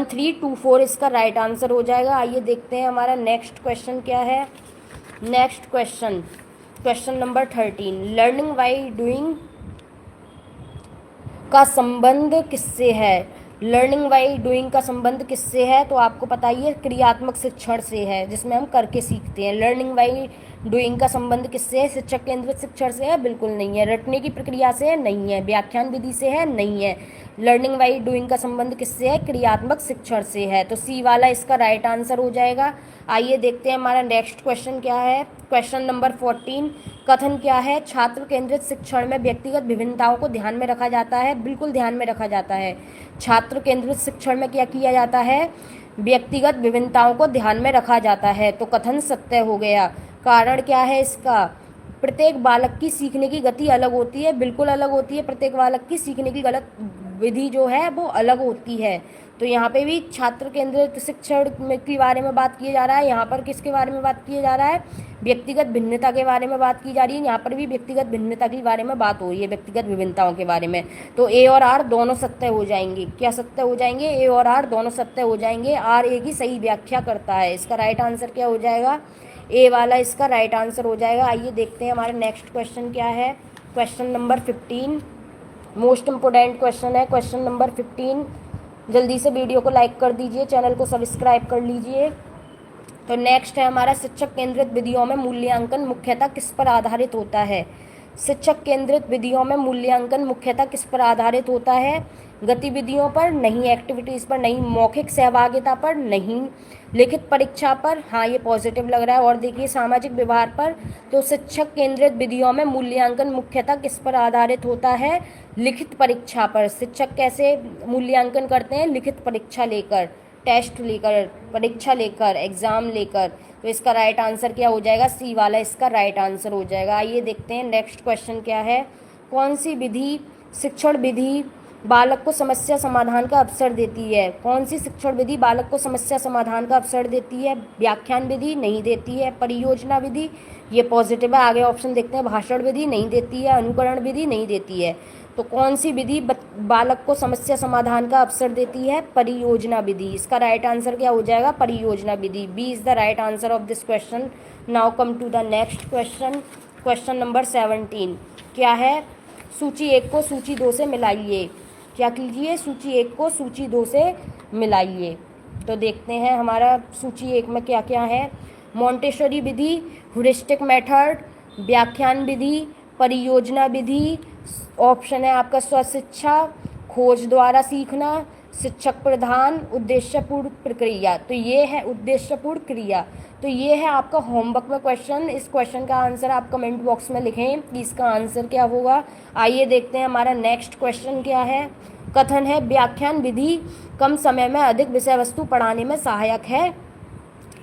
3 2 4 इसका राइट आंसर हो जाएगा। आइए देखते हैं हमारा नेक्स्ट क्वेश्चन क्या है। Next question, question number 13, learning by doing का संबंध किससे है? लर्निंग बाय डूइंग का संबंध किससे है? तो आपको पता ही है, क्रियात्मक शिक्षण से है, जिसमें हम करके सीखते हैं। लर्निंग बाय डूइंग का संबंध किससे है? शिक्षक केंद्रित शिक्षण से है? बिल्कुल नहीं है। रटने की प्रक्रिया से है? नहीं है। व्याख्यान विधि से है? नहीं है। लर्निंग बाय डूइंग का संबंध किससे है? क्रियात्मक शिक्षण से है। तो सी वाला इसका राइट आंसर हो जाएगा। आइए देखते हैं हमारा नेक्स्ट क्वेश्चन क्या है। क्वेश्चन नंबर 14, कथन क्या है? छात्र केंद्रित शिक्षण में व्यक्तिगत विभिन्नताओं को ध्यान में रखा जाता है। बिल्कुल ध्यान में रखा जाता है। छात्र केंद्रित शिक्षण में क्या किया जाता है? व्यक्तिगत विभिन्नताओं को ध्यान में रखा जाता है। तो कथन सत्य हो गया। कारण क्या है इसका? प्रत्येक बालक की सीखने की गति अलग होती है। बिल्कुल अलग होती है। प्रत्येक बालक की सीखने की गलत विधि जो है वो अलग होती है। तो यहाँ पे भी छात्र केंद्रित शिक्षण के बारे में बात किया जा रहा है। यहाँ पर किसके बारे में बात किया जा रहा है? व्यक्तिगत भिन्नता के बारे में बात की जा रही है। यहाँ पर भी व्यक्तिगत भिन्नता के बारे में बात हो रही है, व्यक्तिगत विभिन्नताओं के बारे में। तो ए और आर दोनों सत्य हो जाएंगे। क्या सत्य हो जाएंगे? ए और आर दोनों सत्य हो जाएंगे। आर ए की सही व्याख्या करता है। इसका राइट आंसर क्या हो जाएगा? ए वाला इसका राइट आंसर हो जाएगा। आइए देखते हैं हमारा नेक्स्ट क्वेश्चन क्या है। Question number 15, most important question है। क्वेश्चन नंबर 15, जल्दी से वीडियो को लाइक कर दीजिए, चैनल को सब्सक्राइब कर लीजिए। तो नेक्स्ट है हमारा, शिक्षक केंद्रित विधियों में मूल्यांकन मुख्यतः किस पर आधारित होता है? शिक्षक केंद्रित विधियों में मूल्यांकन मुख्यतः किस पर आधारित होता है? गतिविधियों पर नहीं, एक्टिविटीज़ पर नहीं, मौखिक सहभागिता पर नहीं, लिखित परीक्षा पर, हाँ ये पॉजिटिव लग रहा है। और देखिए सामाजिक व्यवहार पर। तो शिक्षक केंद्रित विधियों में मूल्यांकन मुख्यतः किस पर आधारित होता है? लिखित परीक्षा पर। शिक्षक कैसे मूल्यांकन करते हैं? लिखित परीक्षा लेकर, टेस्ट लेकर, परीक्षा लेकर, एग्जाम लेकर। तो इसका राइट आंसर क्या हो जाएगा? सी वाला इसका राइट आंसर हो जाएगा। आइए देखते हैं नेक्स्ट क्वेश्चन क्या है। कौन सी विधि, शिक्षण विधि बालक को समस्या समाधान का अवसर देती है? कौन सी शिक्षण विधि बालक को समस्या समाधान का अवसर देती है? व्याख्यान विधि नहीं देती है। परियोजना विधि, ये पॉजिटिव है। आगे ऑप्शन देखते हैं। भाषण विधि नहीं देती है। अनुकरण विधि नहीं देती है। तो कौन सी विधि बालक को समस्या समाधान का अवसर देती है? परियोजना विधि। इसका राइट आंसर क्या हो जाएगा? परियोजना विधि। B is the right answer of this question. Now come to the next question. Question number 17 क्या है? सूची 1 को सूची 2 से मिलाइए। क्या कीजिए? सूची 1 को सूची 2 से मिलाइए। तो देखते हैं हमारा सूची 1 में क्या क्या है। मॉन्टेसरी विधि, ह्यूरिस्टिक मेथड, व्याख्यान विधि, परियोजना विधि। ऑप्शन है आपका स्वशिक्षा, खोज द्वारा सीखना, शिक्षक प्रधान, उद्देश्यपूर्ण प्रक्रिया। तो ये है उद्देश्यपूर्ण क्रिया। तो ये है आपका होमवर्क में क्वेश्चन। इस क्वेश्चन का आंसर आप कमेंट बॉक्स में लिखें कि इसका आंसर क्या होगा। आइए देखते हैं हमारा नेक्स्ट क्वेश्चन क्या है। कथन है, व्याख्यान विधि कम समय में अधिक विषय वस्तु पढ़ाने में सहायक है।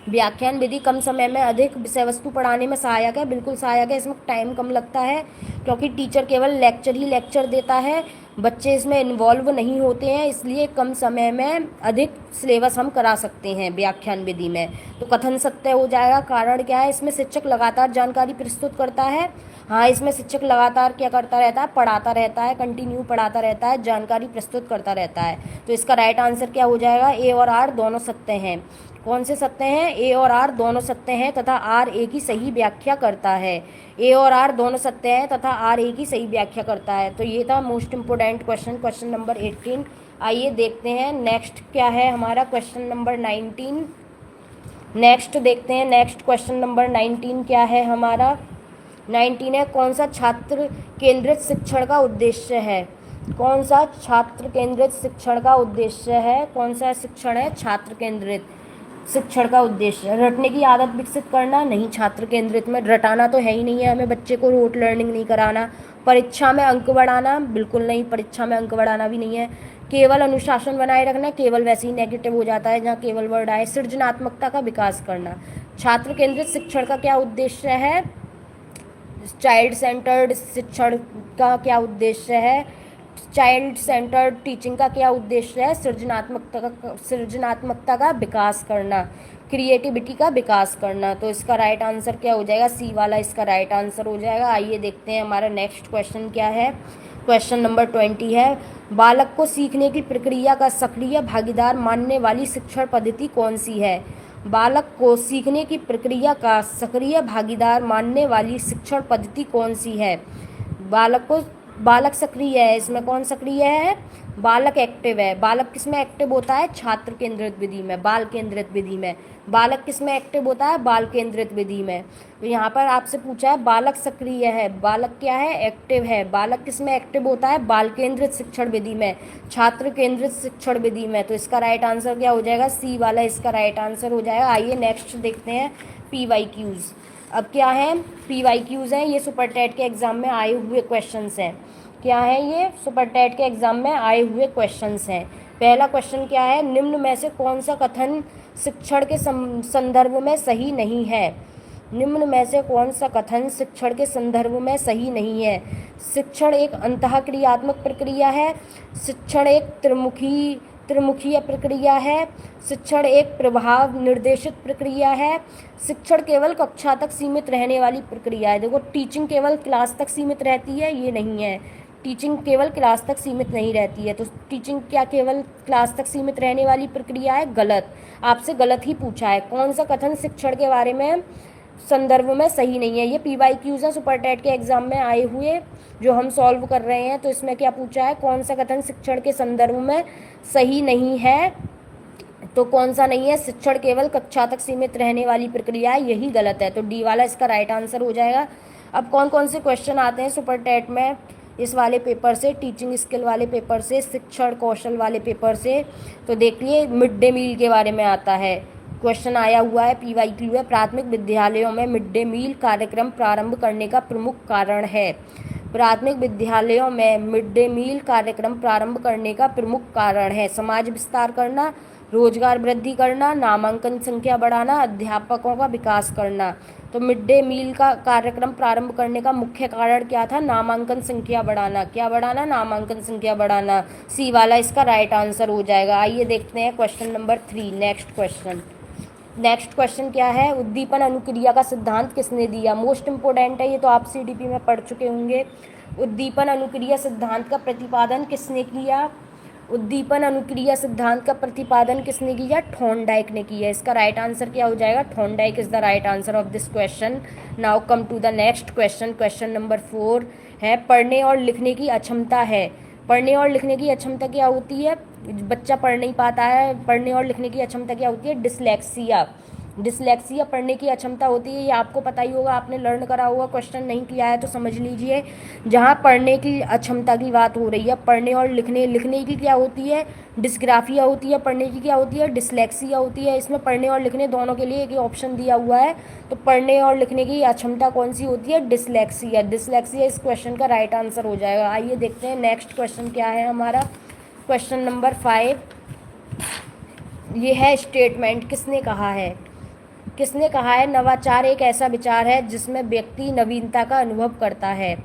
व्याख्यान विधि कम समय में अधिक विषय वस्तु पढ़ाने में सहायक है। बिल्कुल सहायक है। इसमें टाइम कम लगता है क्योंकि टीचर केवल लेक्चर ही लेक्चर देता है, बच्चे इसमें इन्वॉल्व नहीं होते हैं, इसलिए कम समय में अधिक सिलेबस हम करा सकते हैं व्याख्यान विधि में। तो कथन सत्य हो जाएगा। कारण क्या है? इसमें शिक्षक लगातार जानकारी प्रस्तुत करता है। हाँ, इसमें शिक्षक लगातार क्या करता रहता है? पढ़ाता रहता है, कंटिन्यू पढ़ाता रहता है, जानकारी प्रस्तुत करता रहता है। तो इसका राइट आंसर क्या हो जाएगा? ए और आर दोनों सत्य हैं। कौन से सत्य हैं? ए और आर दोनों सत्य हैं तथा आर ए की सही व्याख्या करता है। ए और आर दोनों सत्य हैं तथा आर ए की सही व्याख्या करता है। तो ये था most important question, question number 18। आइए देखते हैं नेक्स्ट क्या है हमारा, क्वेश्चन नंबर 19। नेक्स्ट देखते हैं नेक्स्ट क्वेश्चन नंबर 19 क्या है हमारा। 19 है कौन सा छात्र केंद्रित शिक्षण का उद्देश्य है? कौन सा छात्र केंद्रित शिक्षण का उद्देश्य है? कौन सा शिक्षण है छात्र केंद्रित शिक्षण का उद्देश्य? रटने की आदत विकसित करना, नहीं छात्र केंद्रित में रटाना तो है ही नहीं है, हमें बच्चे को रोट लर्निंग नहीं कराना। परीक्षा में अंक बढ़ाना, बिल्कुल नहीं, परीक्षा में अंक बढ़ाना भी नहीं है। केवल अनुशासन बनाए रखना, केवल वैसे ही नेगेटिव हो जाता है जहाँ केवल वर्ड आए। सृजनात्मकता का विकास करना। छात्र केंद्रित शिक्षण का क्या उद्देश्य है? चाइल्ड सेंटर्ड शिक्षण का क्या उद्देश्य है? चाइल्ड सेंटर्ड टीचिंग का क्या उद्देश्य है? सृजनात्मकता का विकास करना, क्रिएटिविटी का विकास करना। तो इसका राइट आंसर क्या हो जाएगा? सी वाला इसका राइट आंसर हो जाएगा। आइए देखते हैं हमारा नेक्स्ट क्वेश्चन क्या है। क्वेश्चन नंबर 20 है बालक को सीखने की प्रक्रिया का सक्रिय भागीदार मानने वाली शिक्षण पद्धति कौन सी है? बालक को सीखने की प्रक्रिया का सक्रिय भागीदार मानने वाली शिक्षण पद्धति कौन सी है? बालक सक्रिय है, इसमें कौन सक्रिय है? बालक एक्टिव है। बालक किसमें एक्टिव होता है? छात्र केंद्रित विधि में, बाल केंद्रित विधि में। बालक किसमें एक्टिव होता है? बाल केंद्रित विधि में। तो यहाँ पर आपसे पूछा है बालक सक्रिय है, बालक क्या है? एक्टिव है। बालक किसमें एक्टिव होता है? बाल केंद्रित शिक्षण विधि में, छात्र केंद्रित शिक्षण विधि में। तो इसका राइट आंसर क्या हो जाएगा? सी वाला इसका राइट आंसर हो जाएगा। आइए नेक्स्ट देखते हैं PYQs। अब क्या है? PYQs हैं, ये सुपर टेट के एग्जाम में आए हुए क्वेश्चंस हैं। क्या है ये? सुपर टेट के एग्जाम में आए हुए क्वेश्चंस हैं। पहला क्वेश्चन क्या है? निम्न में से कौन सा कथन शिक्षण के संदर्भ में सही नहीं है? निम्न में से कौन सा कथन शिक्षण के संदर्भ में सही नहीं है? शिक्षण एक अंतःक्रियात्मक प्रक्रिया है, शिक्षण एक त्रिमुखीय प्रक्रिया है, शिक्षण एक प्रभाव निर्देशित प्रक्रिया है, शिक्षण केवल कक्षा तक सीमित रहने वाली प्रक्रिया है। देखो टीचिंग केवल क्लास तक सीमित रहती है, ये नहीं है। टीचिंग केवल क्लास तक सीमित नहीं रहती है। तो टीचिंग क्या केवल क्लास तक सीमित रहने वाली प्रक्रिया है? गलत, आपसे गलत ही पूछा है। कौन सा कथन शिक्षण के बारे में संदर्भ में सही नहीं है? ये PYQs हैं सुपर टेट के एग्जाम में आए हुए जो हम सॉल्व कर रहे हैं। तो इसमें क्या पूछा है? कौन सा कथन शिक्षण के संदर्भ में सही नहीं है? तो कौन सा नहीं है? शिक्षण केवल कक्षा तक सीमित रहने वाली प्रक्रिया है, यही गलत है। तो डी वाला इसका राइट आंसर हो जाएगा। अब कौन कौन से क्वेश्चन आते हैं सुपर टेट में इस वाले पेपर से? टीचिंग स्किल वाले पेपर से, शिक्षण कौशल वाले पेपर से। तो देखिए मिड डे मील के बारे में आता है, क्वेश्चन आया हुआ है, PYQ है। प्राथमिक विद्यालयों में मिड डे मील कार्यक्रम प्रारंभ करने का प्रमुख कारण है। प्राथमिक विद्यालयों में मिड डे मील कार्यक्रम प्रारंभ करने का प्रमुख कारण है समाज विस्तार करना, रोजगार वृद्धि करना, नामांकन संख्या बढ़ाना, अध्यापकों का विकास करना। तो मिड डे मील का कार्यक्रम प्रारंभ करने का मुख्य कारण क्या था? नामांकन संख्या बढ़ाना। क्या बढ़ाना? नामांकन संख्या बढ़ाना। सी वाला इसका राइट आंसर हो जाएगा। आइए देखते हैं क्वेश्चन नंबर 3, नेक्स्ट क्वेश्चन क्या है? उद्दीपन अनुक्रिया का सिद्धांत किसने दिया? मोस्ट इंपोर्टेंट है ये, तो आप CDP में पढ़ चुके होंगे। उद्दीपन अनुक्रिया सिद्धांत का प्रतिपादन किसने किया? उद्दीपन अनुक्रिया सिद्धांत का प्रतिपादन किसने किया? थॉर्नडाइक ने किया। इसका राइट आंसर क्या हो जाएगा? Thorndike is the right answer of this question. Now come to the next question. Question number 4 है पढ़ने और लिखने की अक्षमता है। पढ़ने और लिखने की अक्षमता क्या होती है? बच्चा पढ़ नहीं पाता है, पढ़ने और लिखने की अक्षमता क्या होती है? डिसलेक्सिया पढ़ने की अक्षमता होती है। ये आपको पता ही होगा, आपने लर्न करा होगा। क्वेश्चन नहीं किया है तो समझ लीजिए। जहाँ पढ़ने की अक्षमता की बात हो रही है, पढ़ने और लिखने की क्या होती है? डिस्ग्राफिया होती है। पढ़ने की क्या होती है? डिसलेक्सिया होती है। इसमें पढ़ने और लिखने दोनों के लिए एक ऑप्शन दिया हुआ है। तो पढ़ने और लिखने की अक्षमता कौन सी होती है? डिसलेक्सिया इस क्वेश्चन का राइट आंसर हो जाएगा। आइए देखते हैं नेक्स्ट क्वेश्चन क्या है हमारा। क्वेश्चन नंबर 5 ये है स्टेटमेंट। किसने कहा है? नवाचार एक ऐसा विचार है जिसमें व्यक्ति नवीनता का अनुभव करता है।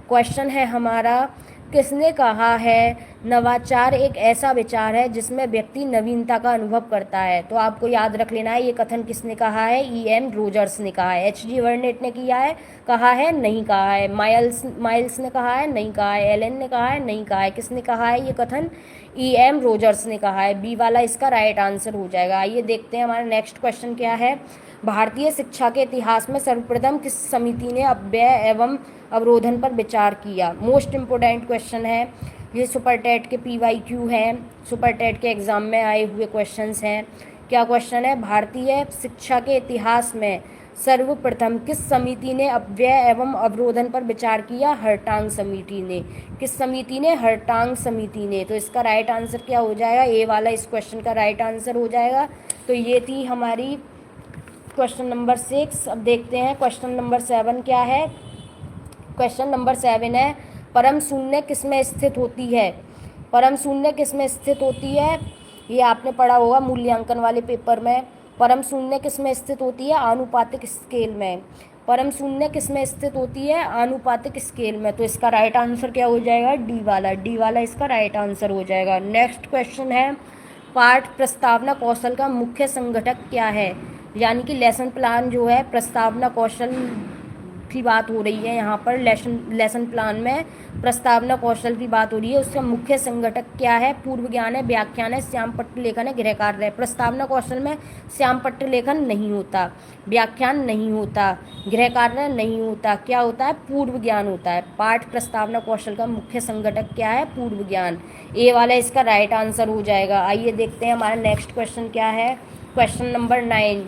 क्वेश्चन है हमारा, किसने कहा है नवाचार एक ऐसा विचार है जिसमें व्यक्ति नवीनता का अनुभव करता है? तो आपको याद रख लेना है ये कथन किसने कहा है? EM रोजर्स ने कहा है। HG वर्नेट ने कहा है नहीं कहा है। माइल्स ने कहा है नहीं कहा है। एलन ने कहा है नहीं कहा है। किसने कहा है ये कथन? EM रोजर्स ने कहा है। बी वाला इसका राइट आंसर हो जाएगा। आइए देखते हैं हमारा नेक्स्ट क्वेश्चन क्या है। भारतीय शिक्षा के इतिहास में सर्वप्रथम किस समिति ने अपव्यय एवं अवरोधन पर विचार किया? मोस्ट इम्पोर्टेंट क्वेश्चन है ये, सुपर टेट के PYQ हैं, सुपर टेट के एग्ज़ाम में आए हुए क्वेश्चंस हैं। क्या क्वेश्चन है? भारतीय शिक्षा के इतिहास में सर्वप्रथम किस समिति ने अपव्यय एवं अवरोधन पर विचार किया? हर्टांग समिति ने। किस समिति ने? हर्टांग समिति ने। तो इसका राइट आंसर क्या हो जाएगा? ए वाला इस क्वेश्चन का राइट आंसर हो जाएगा। तो ये थी हमारी क्वेश्चन नंबर 6। अब देखते हैं क्वेश्चन नंबर 7 क्या है। क्वेश्चन नंबर 7 है, परम शून्य किसमें स्थित होती है? परम शून्य किसमें स्थित होती है? ये आपने पढ़ा होगा मूल्यांकन वाले पेपर में। परम शून्य किसमें स्थित होती है? आनुपातिक स्केल में। परम शून्य किसमें स्थित होती है? आनुपातिक स्केल में। तो इसका राइट आंसर क्या हो जाएगा? डी वाला। डी वाला इसका राइट आंसर हो जाएगा। नेक्स्ट क्वेश्चन है, पाठ प्रस्तावना कौशल का मुख्य संगठक क्या है? यानी कि लेसन प्लान जो है, प्रस्तावना कौशल की बात हो रही है यहाँ पर। लेसन प्लान में प्रस्तावना कौशल की बात हो रही है। उसका मुख्य संगठक क्या है? पूर्व ज्ञान है, व्याख्यान है, श्याम पट्ट लेखन है, गृह कार्य है। प्रस्तावना कौशल में श्याम पट्ट लेखन नहीं होता, व्याख्यान नहीं होता, गृह कार्य नहीं होता। क्या होता है? पूर्व ज्ञान होता है। पाठ प्रस्तावना कौशल का मुख्य संगठक क्या है? पूर्व ज्ञान। ए वाला इसका राइट आंसर हो जाएगा। आइए देखते हैं हमारा नेक्स्ट क्वेश्चन क्या है। क्वेश्चन नंबर 9,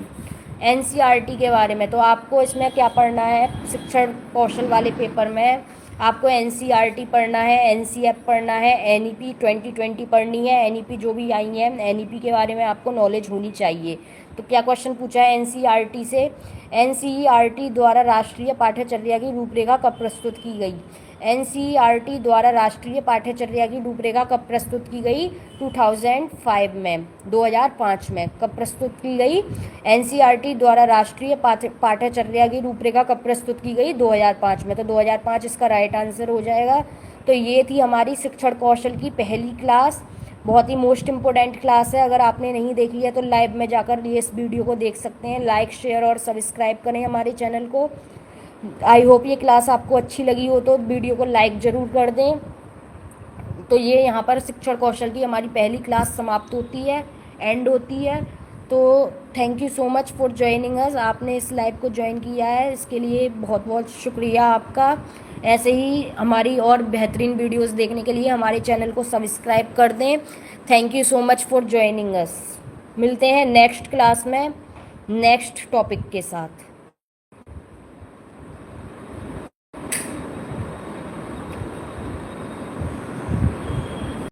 एनसीईआरटी के बारे में। तो आपको इसमें क्या पढ़ना है? शिक्षण कौशल वाले पेपर में आपको एनसीईआरटी पढ़ना है, एनसीएफ पढ़ना है, एनईपी 2020 पढ़नी है। एनईपी जो भी आई हैं, एनईपी के बारे में आपको नॉलेज होनी चाहिए। तो क्या क्वेश्चन पूछा है एनसीईआरटी से? एनसीईआरटी द्वारा राष्ट्रीय पाठ्यचर्या की रूपरेखा कब प्रस्तुत की गई? एनसीईआरटी द्वारा राष्ट्रीय पाठ्यचर्या की रूपरेखा कब प्रस्तुत की गई? 2005 में, 2005 में। कब प्रस्तुत की गई? एनसीईआरटी द्वारा राष्ट्रीय पाठ्यचर्या की रूपरेखा कब प्रस्तुत की गई? 2005 में। तो 2005 इसका राइट आंसर हो जाएगा। तो ये थी हमारी शिक्षण कौशल की पहली क्लास। बहुत ही मोस्ट इम्पोर्टेंट क्लास है। अगर आपने नहीं देखी है तो लाइव में जाकर ये इस वीडियो को देख सकते हैं। लाइक, शेयर और सब्सक्राइब करें हमारे चैनल को। आई होप ये क्लास आपको अच्छी लगी हो तो वीडियो को लाइक ज़रूर कर दें। तो ये यहाँ पर शिक्षण कौशल की हमारी पहली क्लास समाप्त होती है, एंड होती है। तो thank you so much for joining us. आपने इस लाइव को ज्वाइन किया है, इसके लिए बहुत बहुत शुक्रिया आपका। ऐसे ही हमारी और बेहतरीन वीडियोस देखने के लिए हमारे चैनल को सब्सक्राइब कर दें। Thank you so much for joining us. मिलते हैं नेक्स्ट क्लास में नेक्स्ट टॉपिक के साथ।